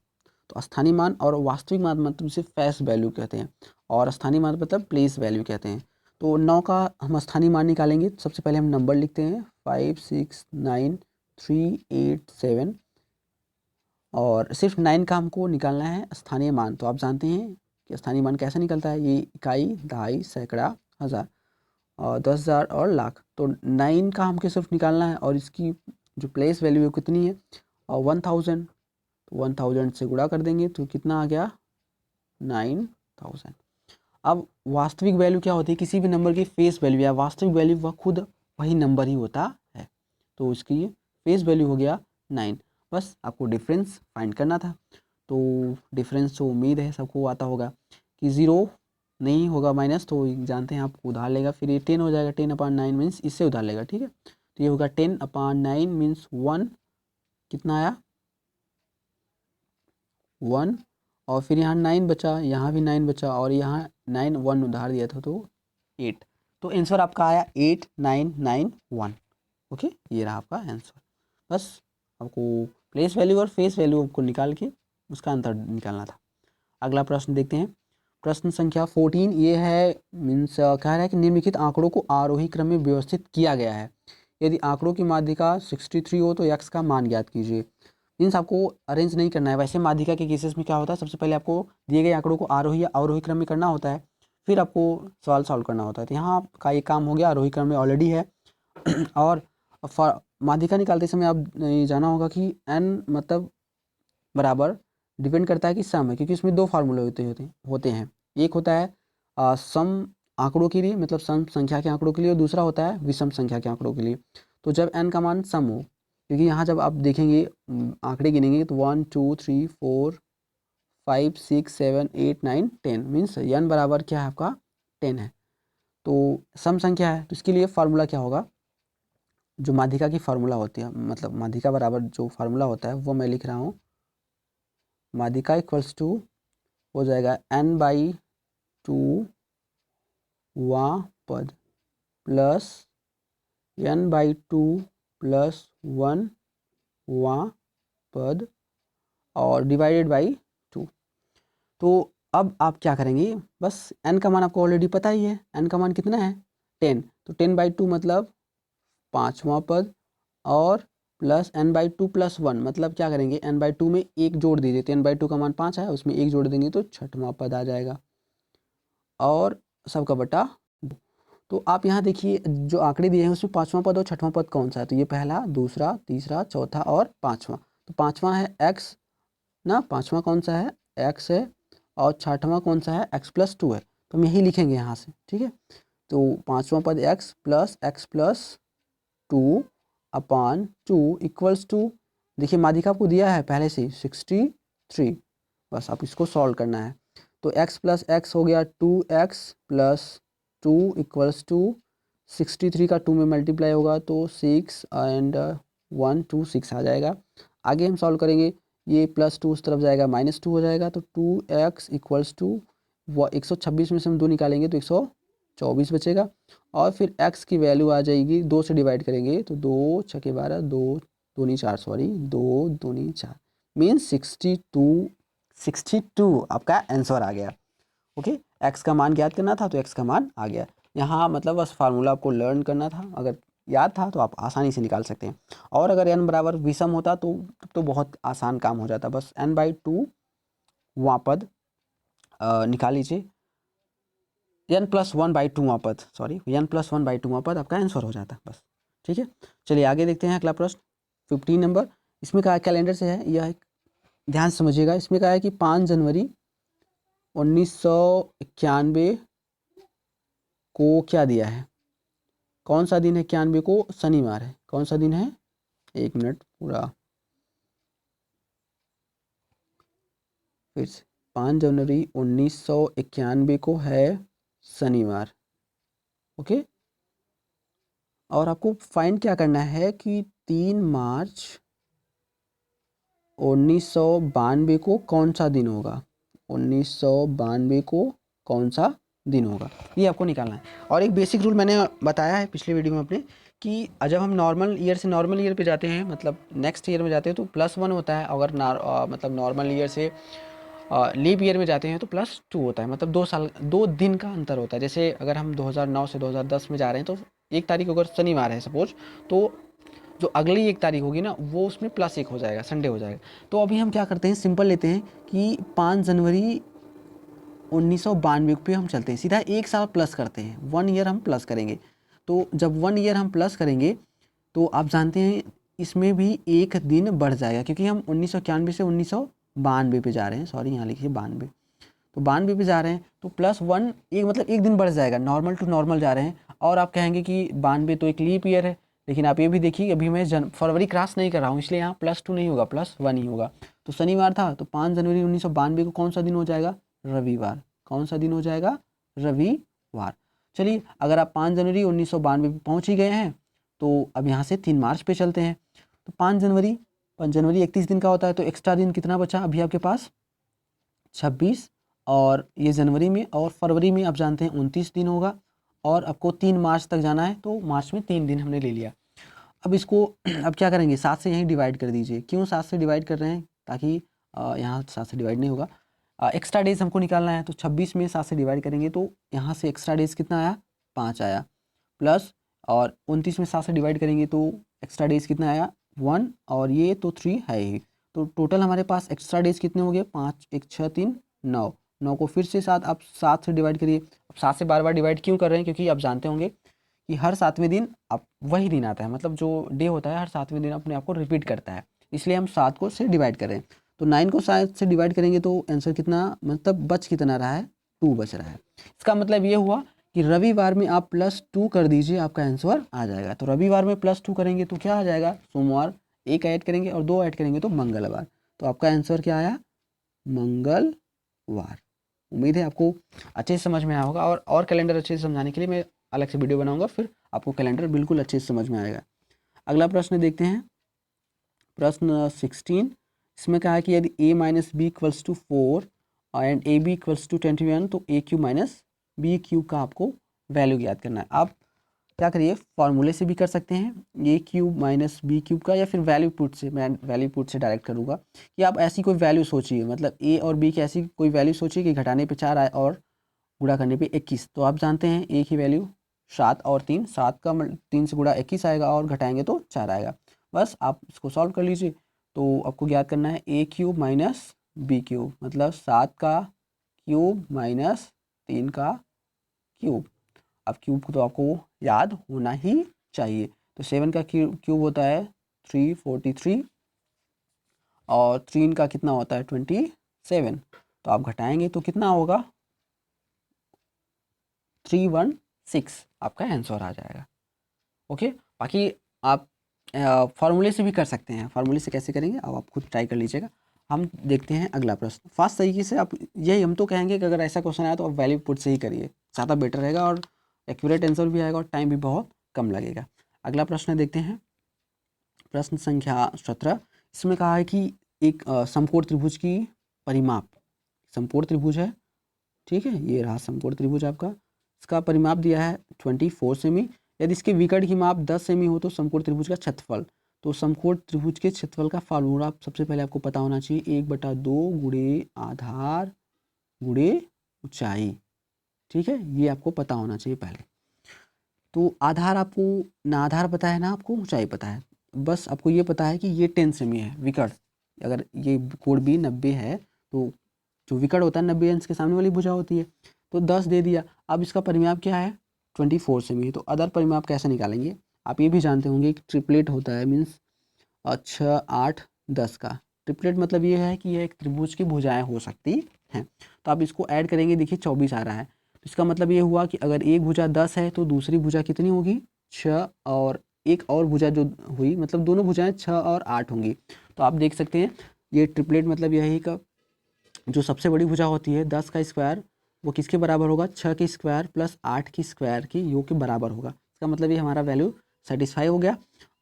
तो स्थानीय मान और वास्तविक मान मतलब इसे फेस वैल्यू कहते हैं, और स्थानीय मान मतलब प्लेस वैल्यू कहते हैं। तो 9 का हम स्थानीय मान निकालेंगे। सबसे पहले हम नंबर लिखते हैं 569387, और सिर्फ 9 का हमको निकालना है स्थानीय मान। तो आप जानते हैं कि स्थानीय मान कैसे निकलता है, ये इकाई, दहाई, सैकड़ा, हज़ार, 10,000 और लाख। तो 9 का हमको सिर्फ निकालना है, और इसकी जो प्लेस वैल्यू है कितनी है 1000। तो 1000 से गुणा कर देंगे तो कितना आ गया 9000। अब वास्तविक वैल्यू क्या होती है, किसी भी नंबर की फेस वैल्यू या वास्तविक वैल्यू वह खुद वही नंबर ही होता है। तो उसकी फेस वैल्यू हो गया 9। बस आपको डिफरेंस फाइंड करना था। तो डिफरेंस तो उम्मीद है सबको आता होगा कि 0 नहीं होगा माइनस, तो जानते हैं आप उधार लेगा, फिर ये 10 हो जाएगा। 10/9 मीन्स इससे उधार लेगा। ठीक है, तो ये होगा 10/9 मीन्स 1, कितना आया 1, और फिर यहाँ 9 बचा, यहाँ भी 9 बचा, और यहाँ 9 1 उधार दिया था तो 8। तो आंसर आपका आया 8991। ओके, ये रहा आपका आंसर। बस आपको प्लेस वैल्यू और फेस वैल्यू आपको निकाल के उसका अंतर निकालना था। अगला प्रश्न देखते हैं। प्रश्न संख्या 14 ये है, मीन्स कह रहा है कि निम्नलिखित आंकड़ों को आरोही क्रम में व्यवस्थित किया गया है। यदि आंकड़ों की माध्यिका 63 हो तो x का मान ज्ञात कीजिए। मीन्स आपको अरेंज नहीं करना है। वैसे माध्यिका के केसेस में क्या होता है, सबसे पहले आपको दिए गए आंकड़ों को आरोही या अवरोही क्रम में करना होता है, फिर आपको सवाल सॉल्व करना होता है। तो यहाँ आपका ये काम हो गया, आरोही क्रम में ऑलरेडी है। और माध्यिका निकालते समय आप जाना होगा कि n मतलब बराबर डिपेंड करता है कि सम है, क्योंकि इसमें 2 फार्मूले होते हैं। एक होता है सम आंकड़ों के लिए, मतलब सम संख्या के आंकड़ों के लिए, और दूसरा होता है विषम संख्या के आंकड़ों के लिए। तो जब n का मान सम हो, क्योंकि यहाँ जब आप देखेंगे आंकड़े गिनेंगे तो 1 2 3 4 5 6 7 8 9 10 मीन्स n बराबर क्या है आपका 10 है। तो सम संख्या है, तो इसके लिए फार्मूला क्या होगा, जो माध्यिका की फार्मूला होती है, मतलब माध्यिका बराबर जो फार्मूला होता है वो मैं लिख रहा हूँ। माध्यिका इक्वल्स टू हो जाएगा n/2 वां पद प्लस n/2 + 1 वां पद और डिवाइडेड बाई 2। तो अब आप क्या करेंगे, बस n का मान आपको ऑलरेडी पता ही है। n का मान कितना है 10, तो 10/2 मतलब 5वां पद और प्लस n/2 + 1, मतलब क्या करेंगे, n/2 में एक जोड़ दीजिए, तो n/2 का मान 5 है, उसमें एक जोड़ देंगे तो छठवां पद आ जाएगा और सबका बटा 2। तो आप यहाँ देखिए जो आंकड़े दिए हैं उसमें पाँचवां पद और छठवां पद कौन सा है, तो ये पहला, दूसरा, तीसरा, चौथा और पाँचवां। तो पाँचवां है x ना, पाँचवां कौन सा है, x है, और छठवां कौन सा है, x+2 है। तो हम यही लिखेंगे यहाँ से, ठीक है। तो पाँचवां पद x+2/2 इक्वल्स टू, देखिए माध्यिका आपको दिया है पहले से 63, बस आप इसको सॉल्व करना है। तो x+x हो गया 2x+2 इक्वल्स टू 63 का 2 में मल्टीप्लाई होगा तो 6 एंड 1 2 6 आ जाएगा। आगे हम सॉल्व करेंगे, ये +2 उस तरफ जाएगा, -2 हो जाएगा, तो 2x इक्वल्स टू 126 में से हम 2 निकालेंगे तो 124 बचेगा। और फिर x की वैल्यू आ जाएगी, 2 से डिवाइड करेंगे तो 2 छके 12, 2 दूनी 4, सॉरी 2 दूनी 4 मीन्स 62 आपका आंसर आ गया। ओके, x का मान ज्ञात करना था तो x का मान आ गया। यहाँ मतलब बस फार्मूला आपको लर्न करना था, अगर याद था तो आप आसानी से निकाल सकते हैं। और अगर n बराबर विषम होता तो बहुत आसान काम हो जाता, बस n/2 वां पद निकाल लीजिए, n+1/2 वां पद, सॉरी n+1/2 वां पद आपका आंसर हो जाता बस, ठीक है। चलिए आगे देखते हैं अगला प्रश्न 15 नंबर। इसमें कहा कैलेंडर से है, यह ध्यान से समझिएगा। इसमें कहा है कि 5 जनवरी 1991 को क्या दिया है, कौन सा दिन है, 91 को शनिवार है, कौन सा दिन है, 1 मिनट पूरा फिर से, 5 जनवरी 1991 को है शनिवार। ओके, और आपको फाइंड क्या करना है कि 3 मार्च 1992 को कौन सा दिन होगा, 1992 को कौन सा दिन होगा, ये आपको निकालना है। और एक बेसिक रूल मैंने बताया है पिछले वीडियो में अपने कि जब हम नॉर्मल ईयर से नॉर्मल ईयर पे जाते हैं, मतलब नेक्स्ट ईयर में जाते हैं तो +1 होता है, अगर मतलब नॉर्मल ईयर से लीप ईयर में जाते हैं तो +2 होता है, मतलब 2 साल 2 दिन का अंतर होता है। जैसे अगर हम 2009 से 2010 में जा रहे हैं तो 1 तारीख अगर शनिवार है सपोज, तो जो अगली 1 तारीख होगी ना वो उसमें +1 हो जाएगा, संडे हो जाएगा। तो अभी हम क्या करते हैं, सिंपल लेते हैं कि 5 जनवरी 1992 पे हम चलते हैं, सीधा 1 साल प्लस करते हैं, 1 ईयर हम प्लस करेंगे। तो जब 1 ईयर हम प्लस करेंगे तो आप जानते हैं इसमें भी 1 दिन बढ़ जाएगा, क्योंकि हम 1991 से 1992 पे जा रहे हैं, सॉरी यहाँ लिखिए 92, तो 92 पे जा रहे हैं तो +1 एक मतलब 1 दिन बढ़ जाएगा, नॉर्मल टू नॉर्मल जा रहे हैं। और आप कहेंगे कि 92 तो एक लीप ईयर है, लेकिन आप ये भी देखिए अभी मैं फरवरी क्रॉस नहीं कर रहा हूँ, इसलिए यहाँ +2 नहीं होगा, +1 ही होगा। तो शनिवार था तो 5 जनवरी 1992 को कौन सा दिन हो जाएगा, रविवार। कौन सा दिन हो जाएगा, रविवार। चलिए अगर आप 5 जनवरी 1992 पे पहुँच ही गए हैं तो अब यहाँ से 3 मार्च पे चलते हैं। तो 5 जनवरी 31 दिन का होता है, तो एक्स्ट्रा दिन कितना बचा अभी आपके पास, 26, और ये जनवरी में, और फरवरी में आप जानते हैं 29 दिन होगा, और आपको 3 मार्च तक जाना है तो मार्च में 3 दिन हमने ले लिया। अब इसको अब क्या करेंगे, 7 से यहीं डिवाइड कर दीजिए। क्यों 7 से डिवाइड कर रहे हैं, ताकि यहाँ 7 से डिवाइड नहीं होगा, एक्स्ट्रा डेज हमको निकालना है। तो 26 में 7 से डिवाइड करेंगे तो यहाँ से एक्स्ट्रा डेज कितना आया, 5 आया, प्लस और 29 में 7 से डिवाइड करेंगे तो एक्स्ट्रा डेज कितना आया, 1, और ये तो 3 है ही। तो टोटल हमारे पास एक्स्ट्रा डेज कितने हो गए, 5 1 6 3 9, 9 को फिर से 7, आप 7 से डिवाइड करिए। अब 7 से बार बार डिवाइड क्यों कर रहे हैं, क्योंकि आप जानते होंगे कि हर 7वें दिन आप वही दिन आता है, मतलब जो डे होता है हर 7वें दिन अपने आप को रिपीट करता है, इसलिए हम 7 को से डिवाइड कर रहे हैं। तो 9 को 7 से डिवाइड करेंगे तो आंसर कितना, मतलब बच कितना रहा है, 2 बच रहा है। इसका मतलब ये हुआ कि रविवार में आप +2 कर दीजिए, आपका आंसर आ जाएगा। तो रविवार में +2 करेंगे तो क्या आ जाएगा, सोमवार, 1 ऐड करेंगे और 2 ऐड करेंगे तो मंगलवार। तो आपका आंसर क्या आया, मंगलवार। उम्मीद है आपको अच्छे से समझ में आया होगा, और कैलेंडर अच्छे से समझाने के लिए मैं अलग से वीडियो बनाऊंगा, फिर आपको कैलेंडर बिल्कुल अच्छे से समझ में आएगा। अगला प्रश्न देखते हैं, प्रश्न 16। इसमें कहा है कि यदि a - b = 4 एंड ab = 21 तो a³ - b³ का आपको वैल्यू ज्ञात करना है। आप क्या करिए, फॉर्मूले से भी कर सकते हैं, a³ - b³ का, या फिर वैल्यू पुट से, मैं वैल्यू पुट से डायरेक्ट करूँगा कि आप ऐसी कोई वैल्यू सोचिए, मतलब a और b की ऐसी कोई वैल्यू सोचिए कि घटाने पे 4 आए और गुणा करने पे 21। तो आप जानते हैं a की वैल्यू 7 और 3, 7 का 3 से गुणा 21 आएगा और घटाएंगे तो 4 आएगा। बस आप इसको सॉल्व कर लीजिए। तो आपको याद करना है ए क्यूब माइनस बी क्यूब, मतलब 7 का क्यूब माइनस 3 का क्यूब। अब क्यूब तो आपको याद होना ही चाहिए। तो 7 का क्यूब होता है 343 और 3 का कितना होता है 27। तो आप घटाएंगे तो कितना होगा 316, आपका आंसर आ जाएगा। ओके, बाकी आप फार्मूले से भी कर सकते हैं। फार्मूले से कैसे करेंगे अब आप खुद ट्राई कर लीजिएगा। हम देखते हैं अगला प्रश्न। फास्ट तरीके से आप, यही हम तो कहेंगे कि अगर ऐसा क्वेश्चन आया तो आप वैल्यू पुट से ही करिए, ज़्यादा बेटर रहेगा और एक्यूरेट आंसर भी आएगा और टाइम भी बहुत कम लगेगा। अगला प्रश्न देखते हैं, प्रश्न संख्या 17। इसमें कहा है कि एक समकोण त्रिभुज की परिमाप, समकोण त्रिभुज है, ठीक है, ये रहा समकोण त्रिभुज आपका, इसका परिमाप दिया है 24 सेमी। यदि इसके विकर्ण की माप 10 सेमी हो तो समकोण त्रिभुज का क्षेत्रफल। तो समकोण त्रिभुज के क्षेत्रफल का फार्मूला सबसे पहले आपको पता होना चाहिए, 1/2 गुणे आधार गुणे ऊंचाई, ठीक है, ये आपको पता होना चाहिए पहले। तो आधार आपको ना, आधार पता है ना आपको, ऊंचाई पता है, बस आपको ये पता है कि ये 10 सेमी है विकर्ण। अगर ये कोण भी 90 है तो जो विकर्ण होता है 90 अंश के सामने वाली भुजा होती है, तो 10 दे दिया। अब इसका परिमाप क्या है 24 सेमी, तो अदर परिमाप कैसे निकालेंगे। आप ये भी जानते होंगे कि ट्रिपलेट होता है, मीन्स 6 8 10 का। ट्रिपलेट मतलब ये है कि ये एक त्रिभुज की भुजाएं हो सकती हैं। तो आप इसको ऐड करेंगे, देखिए 24 आ रहा है, तो इसका मतलब ये हुआ कि अगर एक भुजा 10 है तो दूसरी भुजा कितनी होगी 6, और एक और भुजा जो हुई, मतलब दोनों भुजाएं 6 और 8 होंगी। तो आप देख सकते हैं ये ट्रिपलेट मतलब यही का जो सबसे बड़ी भुजा होती है 10 का स्क्वायर, वो किसके बराबर होगा 6 के स्क्वायर प्लस 8 की स्क्वायर की योग के बराबर होगा। इसका मतलब ये हमारा वैल्यू सेटिस्फाई हो गया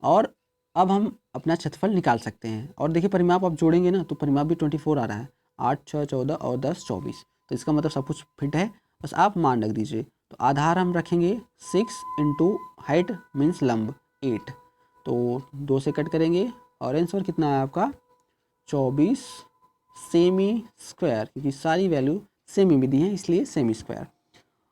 और अब हम अपना क्षेत्रफल निकाल सकते हैं। और देखिए परिमाप आप जोड़ेंगे ना तो परिमाप भी 24 आ रहा है, 8 6 14 और 10 24, तो इसका मतलब सब कुछ फिट है, बस आप मान रख दीजिए। तो आधार हम रखेंगे 6 इंटू हाइट मीन्स लंब 8, तो 2 से कट करेंगे और आंसर कितना है आपका 24 सेमी स्क्वायर, क्योंकि सारी वैल्यू सेमी में दी है इसलिए सेमी स्क्वायर।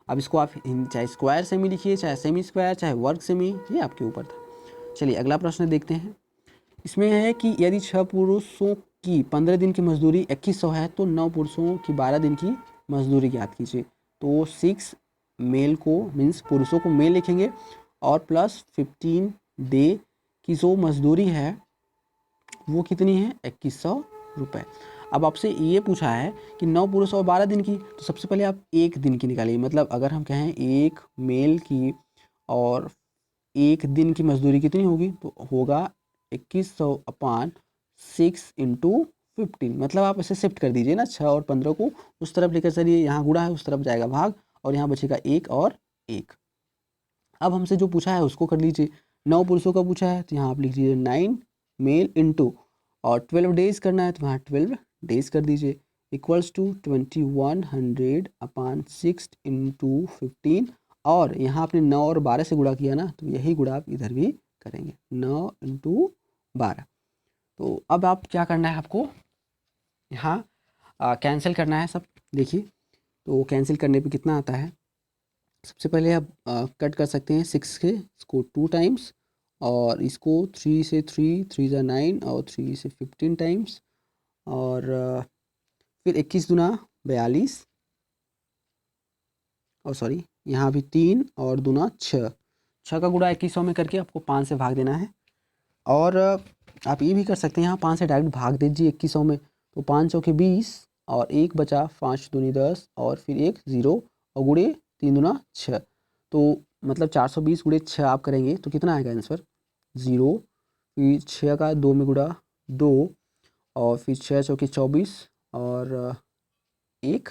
अब इसको आप चाहे स्क्वायर सेमी लिखिए, चाहे सेमी स्क्वायर, चाहे वर्ग सेमी, ये आपके ऊपर था। चलिए अगला प्रश्न देखते हैं। इसमें है कि यदि 6 पुरुषों की 15 दिन की मजदूरी 2100 है तो 9 पुरुषों की 12 दिन की मजदूरी ज्ञात कीजिए। तो 6 मेल को मीन्स पुरुषों को मेल लिखेंगे और प्लस 15 डे की जो मजदूरी है वो कितनी है 2100 रुपये। अब आपसे ये पूछा है कि 9 पुरुष और 12 दिन की, तो सबसे पहले आप एक दिन की निकालिए। मतलब अगर हम कहें एक मेल की और एक दिन की मजदूरी कितनी होगी, तो होगा 2100 अपान 6 इंटू 15। मतलब आप इसे शिफ्ट कर दीजिए ना, 6 और 15 को उस तरफ लेकर चलिए, यहाँ गुणा है उस तरफ जाएगा भाग और यहाँ बचेगा एक और एक। अब हमसे जो पूछा है उसको कर लीजिए। 9 पुरुषों का पूछा है तो यहाँ आप लिख दीजिए 9 मेल इंटू, और 12 डेज करना है तो यहाँ 12 डेज कर दीजिए, इक्वल्स टू 2100 अपान 6 इंटू 15। और यहाँ आपने 9 और 12 से गुणा किया ना, तो यही गुणा आप इधर भी करेंगे, 9 इंटू 12। तो अब आप क्या करना है, आपको यहाँ कैंसिल करना है सब। देखिए तो कैंसिल करने पे कितना आता है, सबसे पहले आप कट कर सकते हैं 6 के, इसको 2 टाइम्स, और इसको 3 से 3 3 ज़ा 9 और 3 से 15 टाइम्स, और फिर 21 दूना 42, और सॉरी यहाँ भी 3 और दूना 6, 6 का गुणा 2100 में करके आपको 5 से भाग देना है। और आप ये भी कर सकते हैं, यहाँ 5 से डायरेक्ट भाग दीजिए 2100 में, तो 5 चौके 20 और एक बचा, 5 दूनी 10 और फिर एक 0 और गुणे 3 दूना 6, तो मतलब 420 गुणे 6 आप करेंगे तो कितना आएगा आंसर 0, फिर 6 का 2 में गुणा 2 और फिर 6 चौके 24 और एक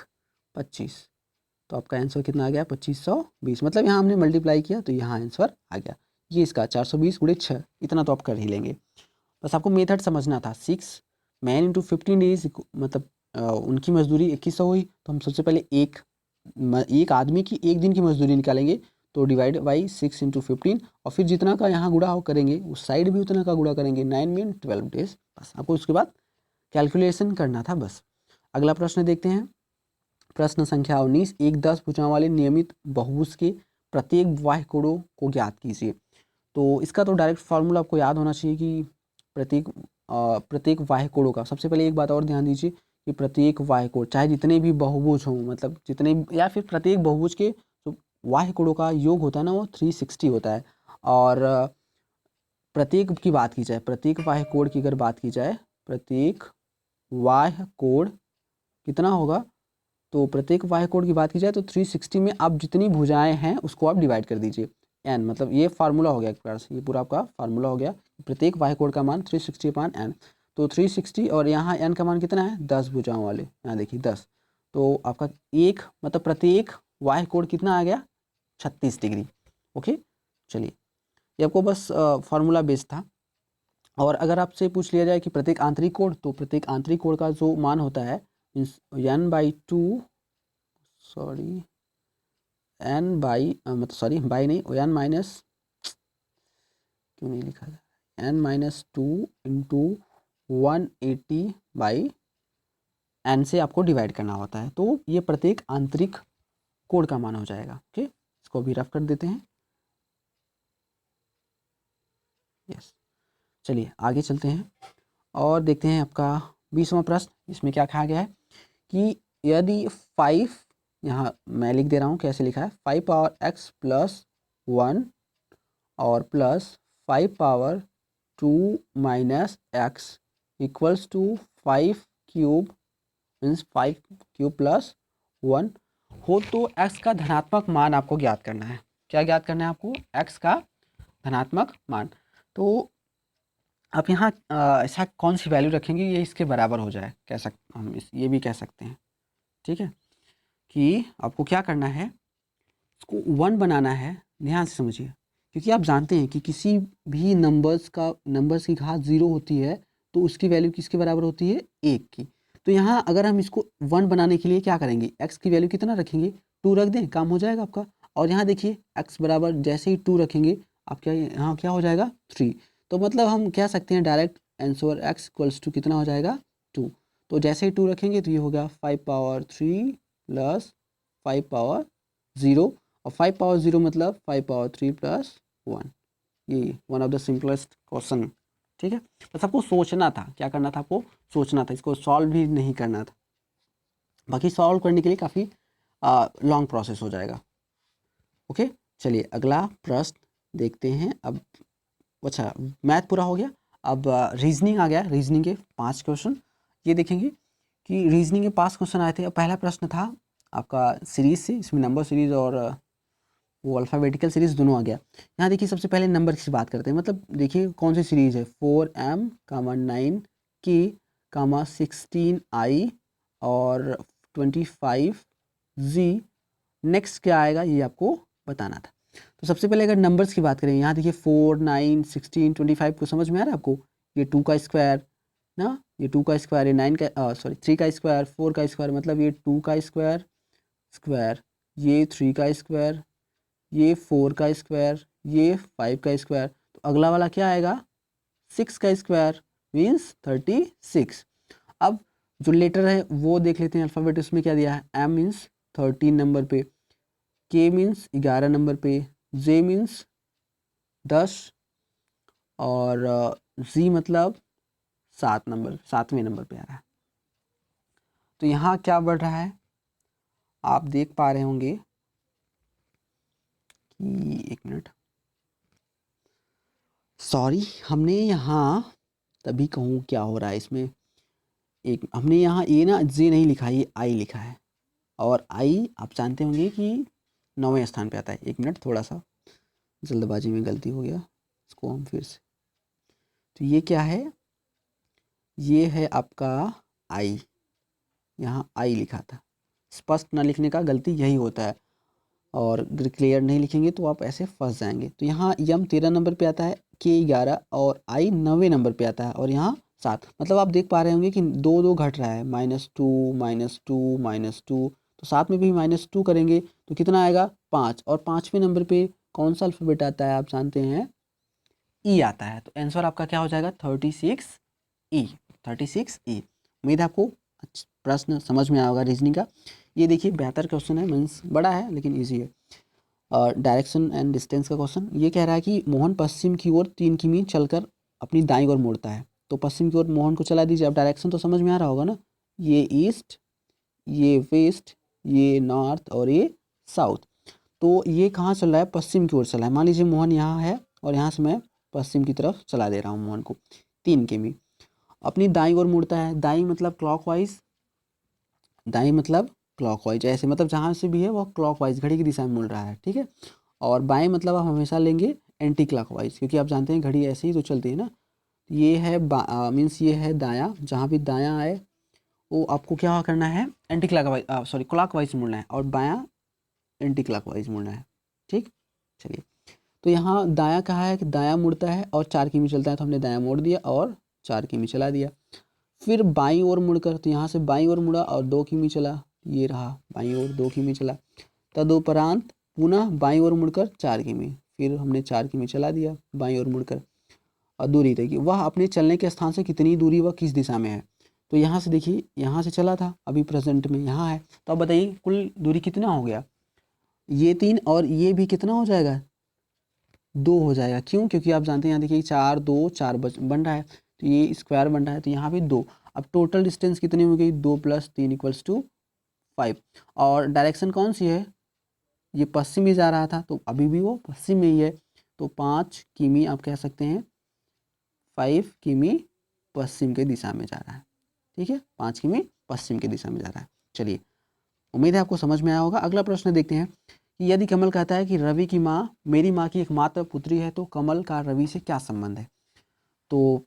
25, तो आपका आंसर कितना आ गया 2520। मतलब यहाँ हमने मल्टीप्लाई किया तो यहाँ आंसर आ गया, ये इसका 420 गुणे 6, इतना तो आप कर ही लेंगे। बस आपको मेथड समझना था। 6 मैन इंटू 15 डेज, मतलब उनकी मजदूरी 2100 हुई, तो हम सबसे पहले एक आदमी की एक दिन की मजदूरी निकालेंगे, तो डिवाइड बाई 6 इंटू 15, और फिर जितना का यहाँ गुणा हो करेंगे उस साइड भी उतना का गुणा करेंगे, 9 में 12 डेज। बस आपको उसके बाद कैलकुलेशन करना था बस। अगला प्रश्न देखते हैं, प्रश्न संख्या 19। एक 10 भुजाओं वाले नियमित बहुभुज के प्रत्येक बाह्य कोणों को ज्ञात कीजिए। तो इसका तो डायरेक्ट फार्मूला आपको याद होना चाहिए कि प्रत्येक बाह्य कोणों का। सबसे पहले एक बात और ध्यान दीजिए कि प्रत्येक बाह्य कोण, चाहे जितने भी बहुभुज हों, मतलब जितने, या फिर प्रत्येक बहुभुज के जो बाह्य कोणों का योग होता है ना, वो 360 होता है। और प्रत्येक की बात की जाए, प्रत्येक बाह्य कोण की अगर बात की जाए, प्रत्येक बाह्य कोण कितना होगा, तो प्रत्येक बाह्य कोण की बात की जाए तो 360 में आप जितनी भुजाएं हैं उसको आप डिवाइड कर दीजिए। एन, मतलब ये फार्मूला हो गया एक प्रकार से, ये पूरा आपका फार्मूला हो गया। प्रत्येक बाह्य कोण का मान 360/n। तो 360 और यहाँ n का मान कितना है, 10 भुजाओं वाले, यहाँ देखिए 10। तो आपका एक मतलब प्रत्येक बाह्य कोण कितना आ गया, 36 डिग्री। ओके, चलिए, ये आपको बस फार्मूला बेस्ड था। और अगर आपसे पूछ लिया जाए कि प्रत्येक आंतरिक कोण, तो प्रत्येक आंतरिक कोण का जो मान होता है n/2, सॉरी n बाई मतलब सॉरी बाई नहीं, n माइनस, क्यों नहीं लिखा था, n-2 इंटू 180/n से आपको डिवाइड करना होता है। तो ये प्रत्येक आंतरिक कोण का मान हो जाएगा। ओके, इसको अभी रफ कर देते हैं। यस, चलिए आगे चलते हैं और देखते हैं आपका 20वां प्रश्न। इसमें क्या कहा गया है कि यदि 5, यहाँ मैं लिख दे रहा हूँ कैसे लिखा है, 5 पावर x प्लस 1 और plus 5 power 2 minus x equals to 5 cube, means 5 cube plus 1 हो, तो x का धनात्मक मान आपको ज्ञात करना है। क्या ज्ञात करना है आपको, x का धनात्मक मान। तो आप यहाँ ऐसा कौन सी वैल्यू रखेंगे ये इसके बराबर हो जाए, कह सकते हम ये भी कह सकते हैं। ठीक है, कि आपको क्या करना है, इसको 1 बनाना है। ध्यान से समझिए, क्योंकि आप जानते हैं कि किसी भी नंबर्स की घात 0 होती है तो उसकी वैल्यू किसके बराबर होती है, 1 की। तो यहाँ अगर हम इसको 1 बनाने के लिए क्या करेंगे, x की वैल्यू कितना रखेंगे, 2 रख दें, काम हो जाएगा आपका। और यहाँ देखिए x बराबर जैसे ही 2 रखेंगे, आप क्या यहाँ क्या हो जाएगा, 3। तो मतलब हम कह सकते हैं direct answer x equals to कितना हो जाएगा, 2। तो जैसे ही 2 रखेंगे तो ये हो गया 5 पावर 3 प्लस 5 पावर 0, और 5 पावर 0 मतलब 5 पावर 3 प्लस 1। ये one of the simplest question. ठीक है, बस आपको सोचना था, क्या करना था, आपको सोचना था, इसको सॉल्व भी नहीं करना था। बाकी सॉल्व करने के लिए काफ़ी लॉन्ग प्रोसेस हो जाएगा। ओके, चलिए अगला प्रश्न देखते हैं। अब अच्छा, मैथ पूरा हो गया, अब रीजनिंग आ गया। रीजनिंग के 5 क्वेश्चन ये देखेंगे कि रीजनिंग के 5 क्वेश्चन आए थे। अब पहला प्रश्न था आपका सीरीज से, इसमें नंबर सीरीज और वो अल्फ़ाबेटिकल सीरीज दोनों आ गया। यहाँ देखिए सबसे पहले नंबर की बात करते हैं, मतलब देखिए कौन सी सीरीज है, 4m, 9k, 16i और 25z। नेक्स्ट क्या आएगा ये आपको बताना था। तो सबसे पहले अगर नंबर्स की बात करें, यहाँ देखिए 4, 9, 16, 25 को समझ में आ रहा है आपको, ये 2 का स्क्वायर ना, ये 2 का स्क्वायर, ये 9 का सॉरी 3 का स्क्वायर, 4 का स्क्वायर, मतलब ये 2 का स्क्वायर स्क्वायर, ये 3 का स्क्वायर, ये 4 का स्क्वायर, ये 5 का स्क्वायर। तो अगला वाला क्या आएगा, 6 का स्क्वायर, मीन्स 36। अब जो लेटर है वो देख लेते हैं, अल्फ़ाबेट उसमें क्या दिया है, m मीन्स 13 नंबर पे, k मीन्स 11 नंबर पे, j मीन्स 10 और z मतलब 7वें नंबर पे आ रहा है। तो यहाँ क्या बढ़ रहा है, आप देख पा रहे होंगे कि, एक मिनट, सॉरी, हमने यहाँ तभी कहूँ क्या हो रहा है इसमें, एक हमने यहाँ ये ना जे नहीं लिखा है, ये आई लिखा है, और आई आप जानते होंगे कि 9वें स्थान पे आता है। एक मिनट, थोड़ा सा जल्दबाजी में गलती हो गया, इसको हम फिर से, तो ये क्या है, ये है आपका आई, यहाँ आई लिखा था। स्पष्ट ना लिखने का गलती यही होता है, और अगर क्लियर नहीं लिखेंगे तो आप ऐसे फंस जाएंगे। तो यहाँ यम 13 नंबर पे आता है, के 11 और आई 9वें नंबर पे आता है, और यहाँ 7। मतलब आप देख पा रहे होंगे कि 2 घट रहा है, -2 -2 -2। तो 7 में भी -2 करेंगे तो कितना आएगा, 5। और 5वें नंबर पे कौन सा अल्फ़ाबेट आता है, आप जानते हैं, ई आता है। तो आंसर आपका क्या हो जाएगा, 36E। 36E। उम्मीद है आपको प्रश्न समझ में आया होगा रीजनिंग का। ये देखिए 72 क्वेश्चन है, मीन्स बड़ा है लेकिन ईजी है। डायरेक्शन एंड डिस्टेंस का क्वेश्चन ये कह रहा है कि मोहन पश्चिम की ओर 3 किमी चलकर अपनी दाईं ओर मुड़ता है तो पश्चिम की ओर मोहन को चला दीजिए। अब डायरेक्शन तो समझ में आ रहा होगा ना, ये ईस्ट, ये वेस्ट, ये नॉर्थ और ये साउथ। तो ये कहाँ चल रहा है, पश्चिम की ओर चल रहा है। मान लीजिए मोहन यहाँ है और यहाँ से मैं पश्चिम की तरफ चला दे रहा हूँ मोहन को 3 किमी। अपनी दाईं ओर मुड़ता है, दाईं मतलब क्लॉकवाइज, दाईं मतलब क्लॉकवाइज, ऐसे मतलब जहाँ से भी है वो क्लॉकवाइज घड़ी की दिशा में मुड़ रहा है, ठीक है। और बाएं मतलब आप हमेशा लेंगे एंटी क्लॉकवाइज, क्योंकि आप जानते हैं घड़ी ऐसे ही तो चलती है ना। ये है मीन्स ये है दायां, जहाँ भी दायां आए वो आपको क्या करना है, एंटी क्लॉकवाइज सॉरी क्लॉकवाइज मुड़ना है, और बायां एंटी क्लॉकवाइज मुड़ना है, ठीक। चलिए, तो यहाँ दायां कहा है कि दायां मुड़ता है और 4 किमी चलता है, तो हमने दायां मोड़ दिया और 4 किमी चला दिया। फिर बाईं ओर मुड़कर, तो यहाँ से बाईं ओर मुड़ा और 2 किमी चला, ये रहा बाईं ओर 2 किमी चला। तदुपरांत पुनः बाईं ओर मुड़कर 4 किमी, फिर हमने 4 किमी चला दिया बाईं ओर मुड़कर। और दूरी तय की, वह अपने चलने के स्थान से कितनी दूरी व किस दिशा में है। तो यहाँ से देखिए, यहाँ से चला था, अभी प्रेजेंट में यहाँ है, तो अब बताइए कुल दूरी कितना हो गया, ये 3 और ये भी कितना हो जाएगा, 2 हो जाएगा। क्यों, क्योंकि आप जानते हैं यहाँ देखिए 4 2 4 बन रहा है, तो ये स्क्वायर बन रहा है, तो यहाँ भी 2। अब टोटल डिस्टेंस कितनी हो गई, 2 + 3 = 5। और डायरेक्शन कौन सी है, ये पश्चिम ही जा रहा था, तो अभी भी वो पश्चिम में ही है, तो 5 किमी आप कह सकते हैं, 5 किमी पश्चिम के दिशा में जा रहा है, ठीक है, 5 किमी पश्चिम की दिशा में जा रहा है। चलिए, उम्मीद है आपको समझ में आया होगा। अगला प्रश्न देखते हैं कि यदि कमल कहता है कि रवि की माँ मेरी माँ की एकमात्र पुत्री है, तो कमल का रवि से क्या संबंध है। तो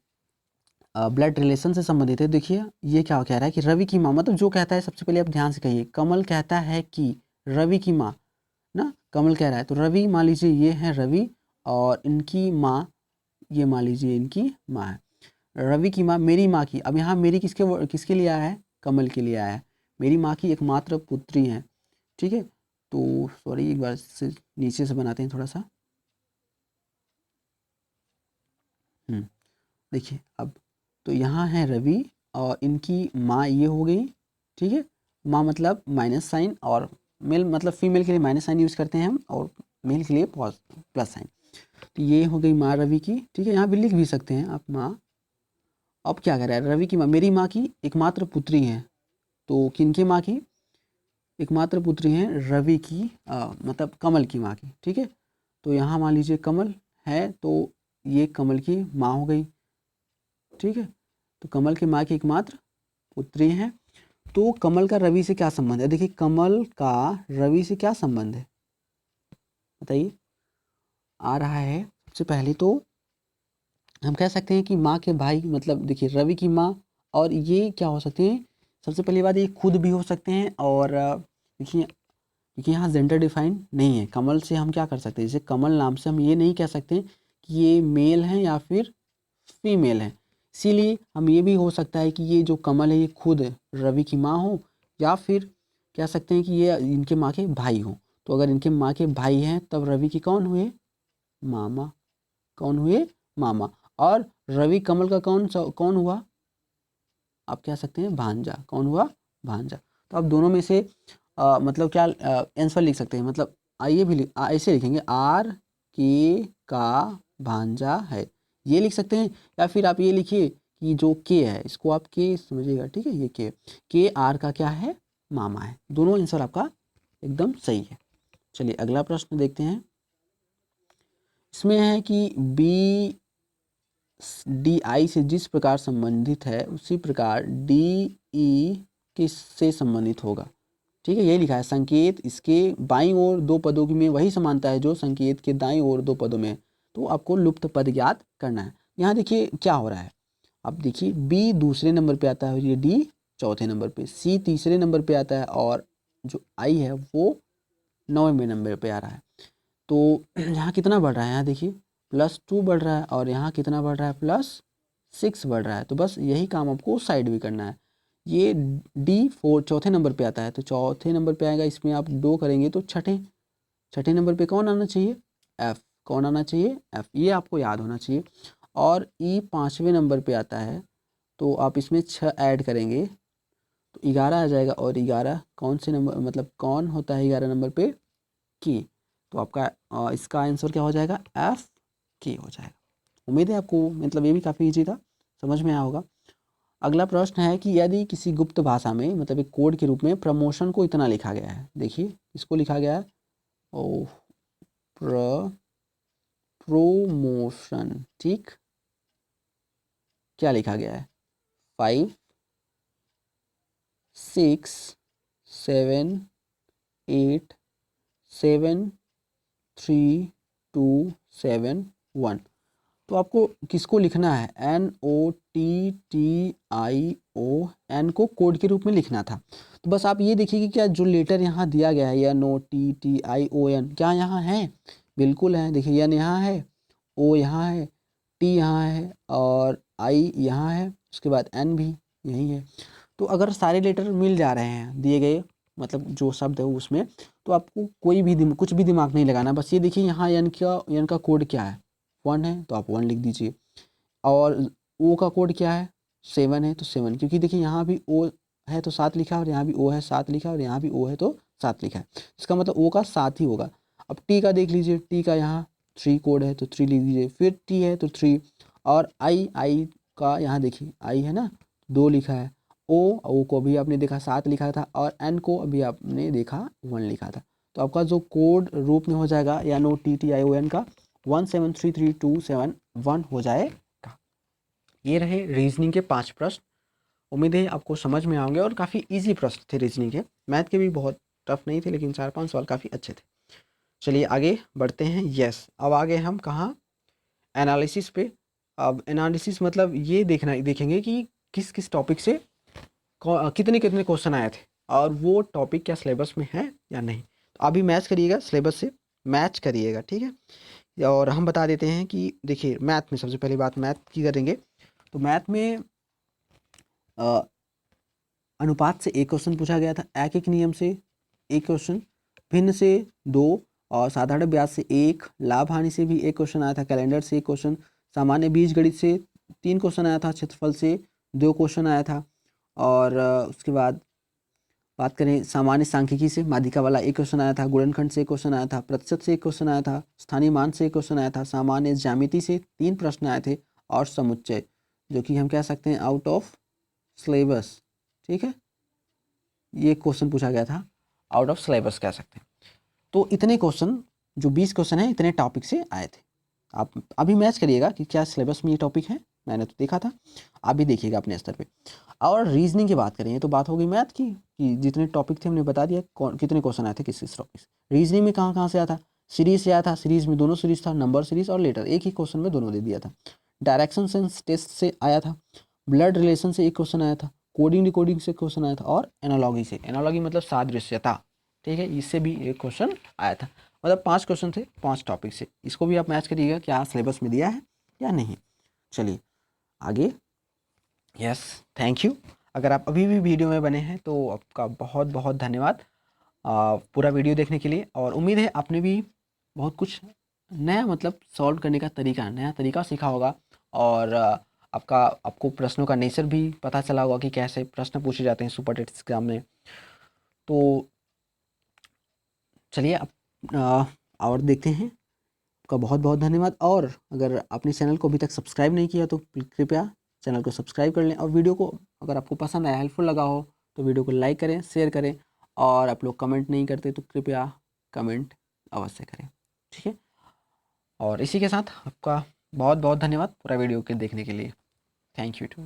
ब्लड रिलेशन से संबंधित है। देखिए ये क्या कह रहा है कि रवि की माँ, मतलब जो कहता है, सबसे पहले आप ध्यान से कहिए, कमल कहता है कि रवि की माँ ना, कमल कह रहा है, तो रवि मान लीजिए ये है रवि, और इनकी माँ ये मान लीजिए इनकी माँ है। रवि की माँ मेरी माँ की, अब यहाँ मेरी किसके लिए आया है, कमल के लिए आया है। मेरी माँ की एकमात्र पुत्री है, ठीक है। तो सॉरी, एक बार से नीचे से बनाते हैं थोड़ा सा। देखिए अब, तो यहाँ है रवि और इनकी माँ ये हो गई, ठीक है। माँ मतलब माइनस साइन, और मेल मतलब फीमेल के लिए माइनस साइन यूज़ करते हैं हम, और मेल के लिए प्लस साइन। तो ये हो गई माँ रवि की, ठीक है। यहाँ भी लिख भी सकते हैं आप माँ। अब क्या कर रहा है, रवि की माँ मेरी माँ की एकमात्र पुत्री हैं, तो किनकी माँ की एकमात्र पुत्री हैं, रवि की मतलब कमल की माँ की, ठीक है। तो यहाँ मान लीजिए कमल है, तो ये कमल की माँ हो गई, ठीक है। तो कमल की माँ की एकमात्र पुत्री हैं। तो कमल का रवि से क्या संबंध है, देखिए कमल का रवि से क्या संबंध है बताइए। आ रहा है, सबसे पहले तो हम कह सकते हैं कि माँ के भाई, मतलब देखिए रवि की माँ, और ये क्या हो सकते हैं, सबसे पहली बात ये खुद भी हो सकते हैं। और देखिए, क्योंकि यहाँ जेंडर डिफाइन नहीं है, कमल से हम क्या कर सकते हैं, जैसे कमल नाम से हम ये नहीं कह सकते कि ये मेल हैं या फिर फीमेल हैं। इसीलिए हम ये भी हो सकता है कि ये जो कमल है ये खुद रवि की माँ हो, या फिर कह सकते हैं कि ये इनके माँ के भाई हो। तो अगर इनके माँ के भाई हैं तब रवि के कौन हुए, मामा। कौन हुए, मामा। और रवि कमल का कौन हुआ, आप कह सकते हैं भांजा। कौन हुआ, भांजा। तो आप दोनों में से मतलब क्या आंसर लिख सकते हैं, मतलब आइए भी ऐसे लिखेंगे, आर के का भांजा है, ये लिख सकते हैं। या फिर आप ये लिखिए कि जो के है इसको आप के समझिएगा, ठीक है। ये के आर का क्या है, मामा है। दोनों आंसर आपका एकदम सही है। चलिए अगला प्रश्न देखते हैं। इसमें है कि बी डी आई से जिस प्रकार संबंधित है उसी प्रकार डी ई किस से संबंधित होगा, ठीक है। यही लिखा है, संकेत इसके बाईं ओर 2 पदों में वही समानता है जो संकेत के दाईं ओर 2 पदों में है। तो आपको लुप्त पद ज्ञात करना है। यहाँ देखिए क्या हो रहा है, अब देखिए बी दूसरे नंबर पे आता है, और ये डी चौथे नंबर पे, सी तीसरे नंबर पे आता है, और जो आई है वो 9वें नंबर पे आ रहा है। तो यहाँ कितना बढ़ रहा है, यहाँ देखिए +2 बढ़ रहा है, और यहाँ कितना बढ़ रहा है, +6 बढ़ रहा है। तो बस यही काम आपको साइड भी करना है। ये D4 चौथे नंबर पे आता है, तो चौथे नंबर पे आएगा, इसमें आप 2 करेंगे तो छठे नंबर पे कौन आना चाहिए, F। कौन आना चाहिए, F। ये आपको याद होना चाहिए। और E 5वें नंबर पे आता है, तो आप इसमें 6 ऐड करेंगे तो 11 आ जाएगा। और 11 कौन से नंबर, मतलब कौन होता है 11 नंबर पे, की। तो आपका इसका आंसर क्या हो जाएगा, F के हो जाएगा। उम्मीद है आपको मतलब ये भी काफ़ी ईजी था, समझ में आया होगा। अगला प्रश्न है कि यदि किसी गुप्त भाषा में मतलब एक कोड के रूप में प्रमोशन को इतना लिखा गया है, देखिए इसको लिखा गया है ओ प्रोमोशन, ठीक, क्या लिखा गया है 5 6 7 8 7 3 2 7 1। तो आपको किसको लिखना है, NOTTIO, एन को कोड के रूप में लिखना था। तो बस आप ये देखिए कि क्या जो लेटर यहाँ दिया गया है NOTTION क्या यहाँ है, बिल्कुल है। देखिए एन यहाँ है, ओ यहाँ है, टी यहाँ है और आई यहाँ है, उसके बाद एन भी यही है। तो अगर सारे लेटर मिल जा रहे हैं दिए गए मतलब जो शब्द है उसमें, तो आपको कोई भी कुछ भी दिमाग नहीं लगाना। बस ये देखिए यहाँ एन का कोड क्या है, 1 है तो आप 1 लिख दीजिए। और ओ का कोड क्या है 7 है तो 7, क्योंकि देखिए यहाँ भी ओ है तो 7 लिखा है और यहाँ भी ओ है 7 लिखा है और यहाँ भी ओ है तो 7 लिखा है, इसका मतलब ओ का 7 ही होगा। अब टी का देख लीजिए, टी का यहाँ 3 कोड है तो 3 लिख दीजिए, फिर टी है तो 3, और आई का यहाँ देखिए आई है ना 2 लिखा है, ओ को अभी आपने देखा 7 लिखा था और एन को अभी आपने देखा 1 लिखा था। तो आपका जो कोड रूप में हो जाएगा NOTTION का 1733271 हो जाएगा। ये रहे रीजनिंग के 5 प्रश्न। उम्मीद है आपको समझ में आएंगे और काफ़ी इजी प्रश्न थे रीजनिंग के, मैथ के भी बहुत टफ नहीं थे लेकिन 4-5 सवाल काफ़ी अच्छे थे। चलिए आगे बढ़ते हैं। यस, अब आगे हम कहाँ, एनालिसिस पे। अब एनालिसिस मतलब ये देखेंगे कि किस किस टॉपिक से कितने कितने क्वेश्चन आए थे और वो टॉपिक क्या सिलेबस में है या नहीं। तो अभी मैच करिएगा, सिलेबस से मैच करिएगा, ठीक है। और हम बता देते हैं कि देखिए मैथ में सबसे पहली बात मैथ की करेंगे। तो मैथ में अनुपात से एक क्वेश्चन पूछा गया था, एक नियम से एक क्वेश्चन, भिन्न से 2 और साधारण ब्याज से 1, लाभ हानि से भी एक क्वेश्चन आया था, कैलेंडर से एक क्वेश्चन, सामान्य बीजगणित से 3 क्वेश्चन आया था, क्षेत्रफल से 2 क्वेश्चन आया था। और उसके बाद बात करें सामान्य सांख्यिकी से माध्यिका वाला एक क्वेश्चन आया था, गुणनखंड से एक क्वेश्चन आया था, प्रतिशत से एक क्वेश्चन आया था, स्थानीय मान से एक क्वेश्चन आया था, सामान्य ज्यामिति से 3 प्रश्न आए थे और समुच्चय जो कि हम कह सकते हैं आउट ऑफ सिलेबस, ठीक है, ये क्वेश्चन पूछा गया था, आउट ऑफ सिलेबस कह सकते हैं। तो इतने क्वेश्चन जो 20 क्वेश्चन हैं इतने टॉपिक से आए थे। आप अभी मैच करिएगा कि क्या सिलेबस में ये टॉपिक है, मैंने तो देखा था, आप भी देखिएगा अपने स्तर पे। और रीजनिंग की बात करें तो बात हो गई मैथ की कि जितने टॉपिक थे हमने बता दिया कितने क्वेश्चन आए थे किस किस टॉपिक से। रीजनिंग में कहाँ कहाँ से आया था, सीरीज से आया था, सीरीज में दोनों सीरीज था, नंबर सीरीज और लेटर, एक ही क्वेश्चन में दोनों दे दिया था। डायरेक्शन सेंस टेस्ट से आया था, ब्लड रिलेशन से एक क्वेश्चन आया था, कोडिंग डिकोडिंग से क्वेश्चन आया था और एनालॉगी से, एनालॉगी मतलब सादृश्यता, ठीक है, इससे भी एक क्वेश्चन आया था। मतलब 5 क्वेश्चन थे 5 टॉपिक से। इसको भी आप मैच करिएगा क्या सिलेबस में दिया है या नहीं। चलिए आगे। Yes, thank you. अगर आप अभी भी वीडियो में बने हैं तो आपका बहुत बहुत धन्यवाद पूरा वीडियो देखने के लिए। और उम्मीद है आपने भी बहुत कुछ नया मतलब सॉल्व करने का नया तरीका सीखा होगा और आपको प्रश्नों का नेचर भी पता चला होगा कि कैसे प्रश्न पूछे जाते हैं सुपर टेस्ट एग्जाम में। तो चलिए अब और देखते हैं। आपका बहुत बहुत धन्यवाद। और अगर आपने चैनल को अभी तक सब्सक्राइब नहीं किया तो कृपया चैनल को सब्सक्राइब कर लें और वीडियो को अगर आपको पसंद आया, हेल्पफुल लगा हो तो वीडियो को लाइक करें, शेयर करें और आप लोग कमेंट नहीं करते तो कृपया कमेंट अवश्य करें, ठीक है। और इसी के साथ आपका बहुत बहुत धन्यवाद पूरा वीडियो के देखने के लिए। Thank you to.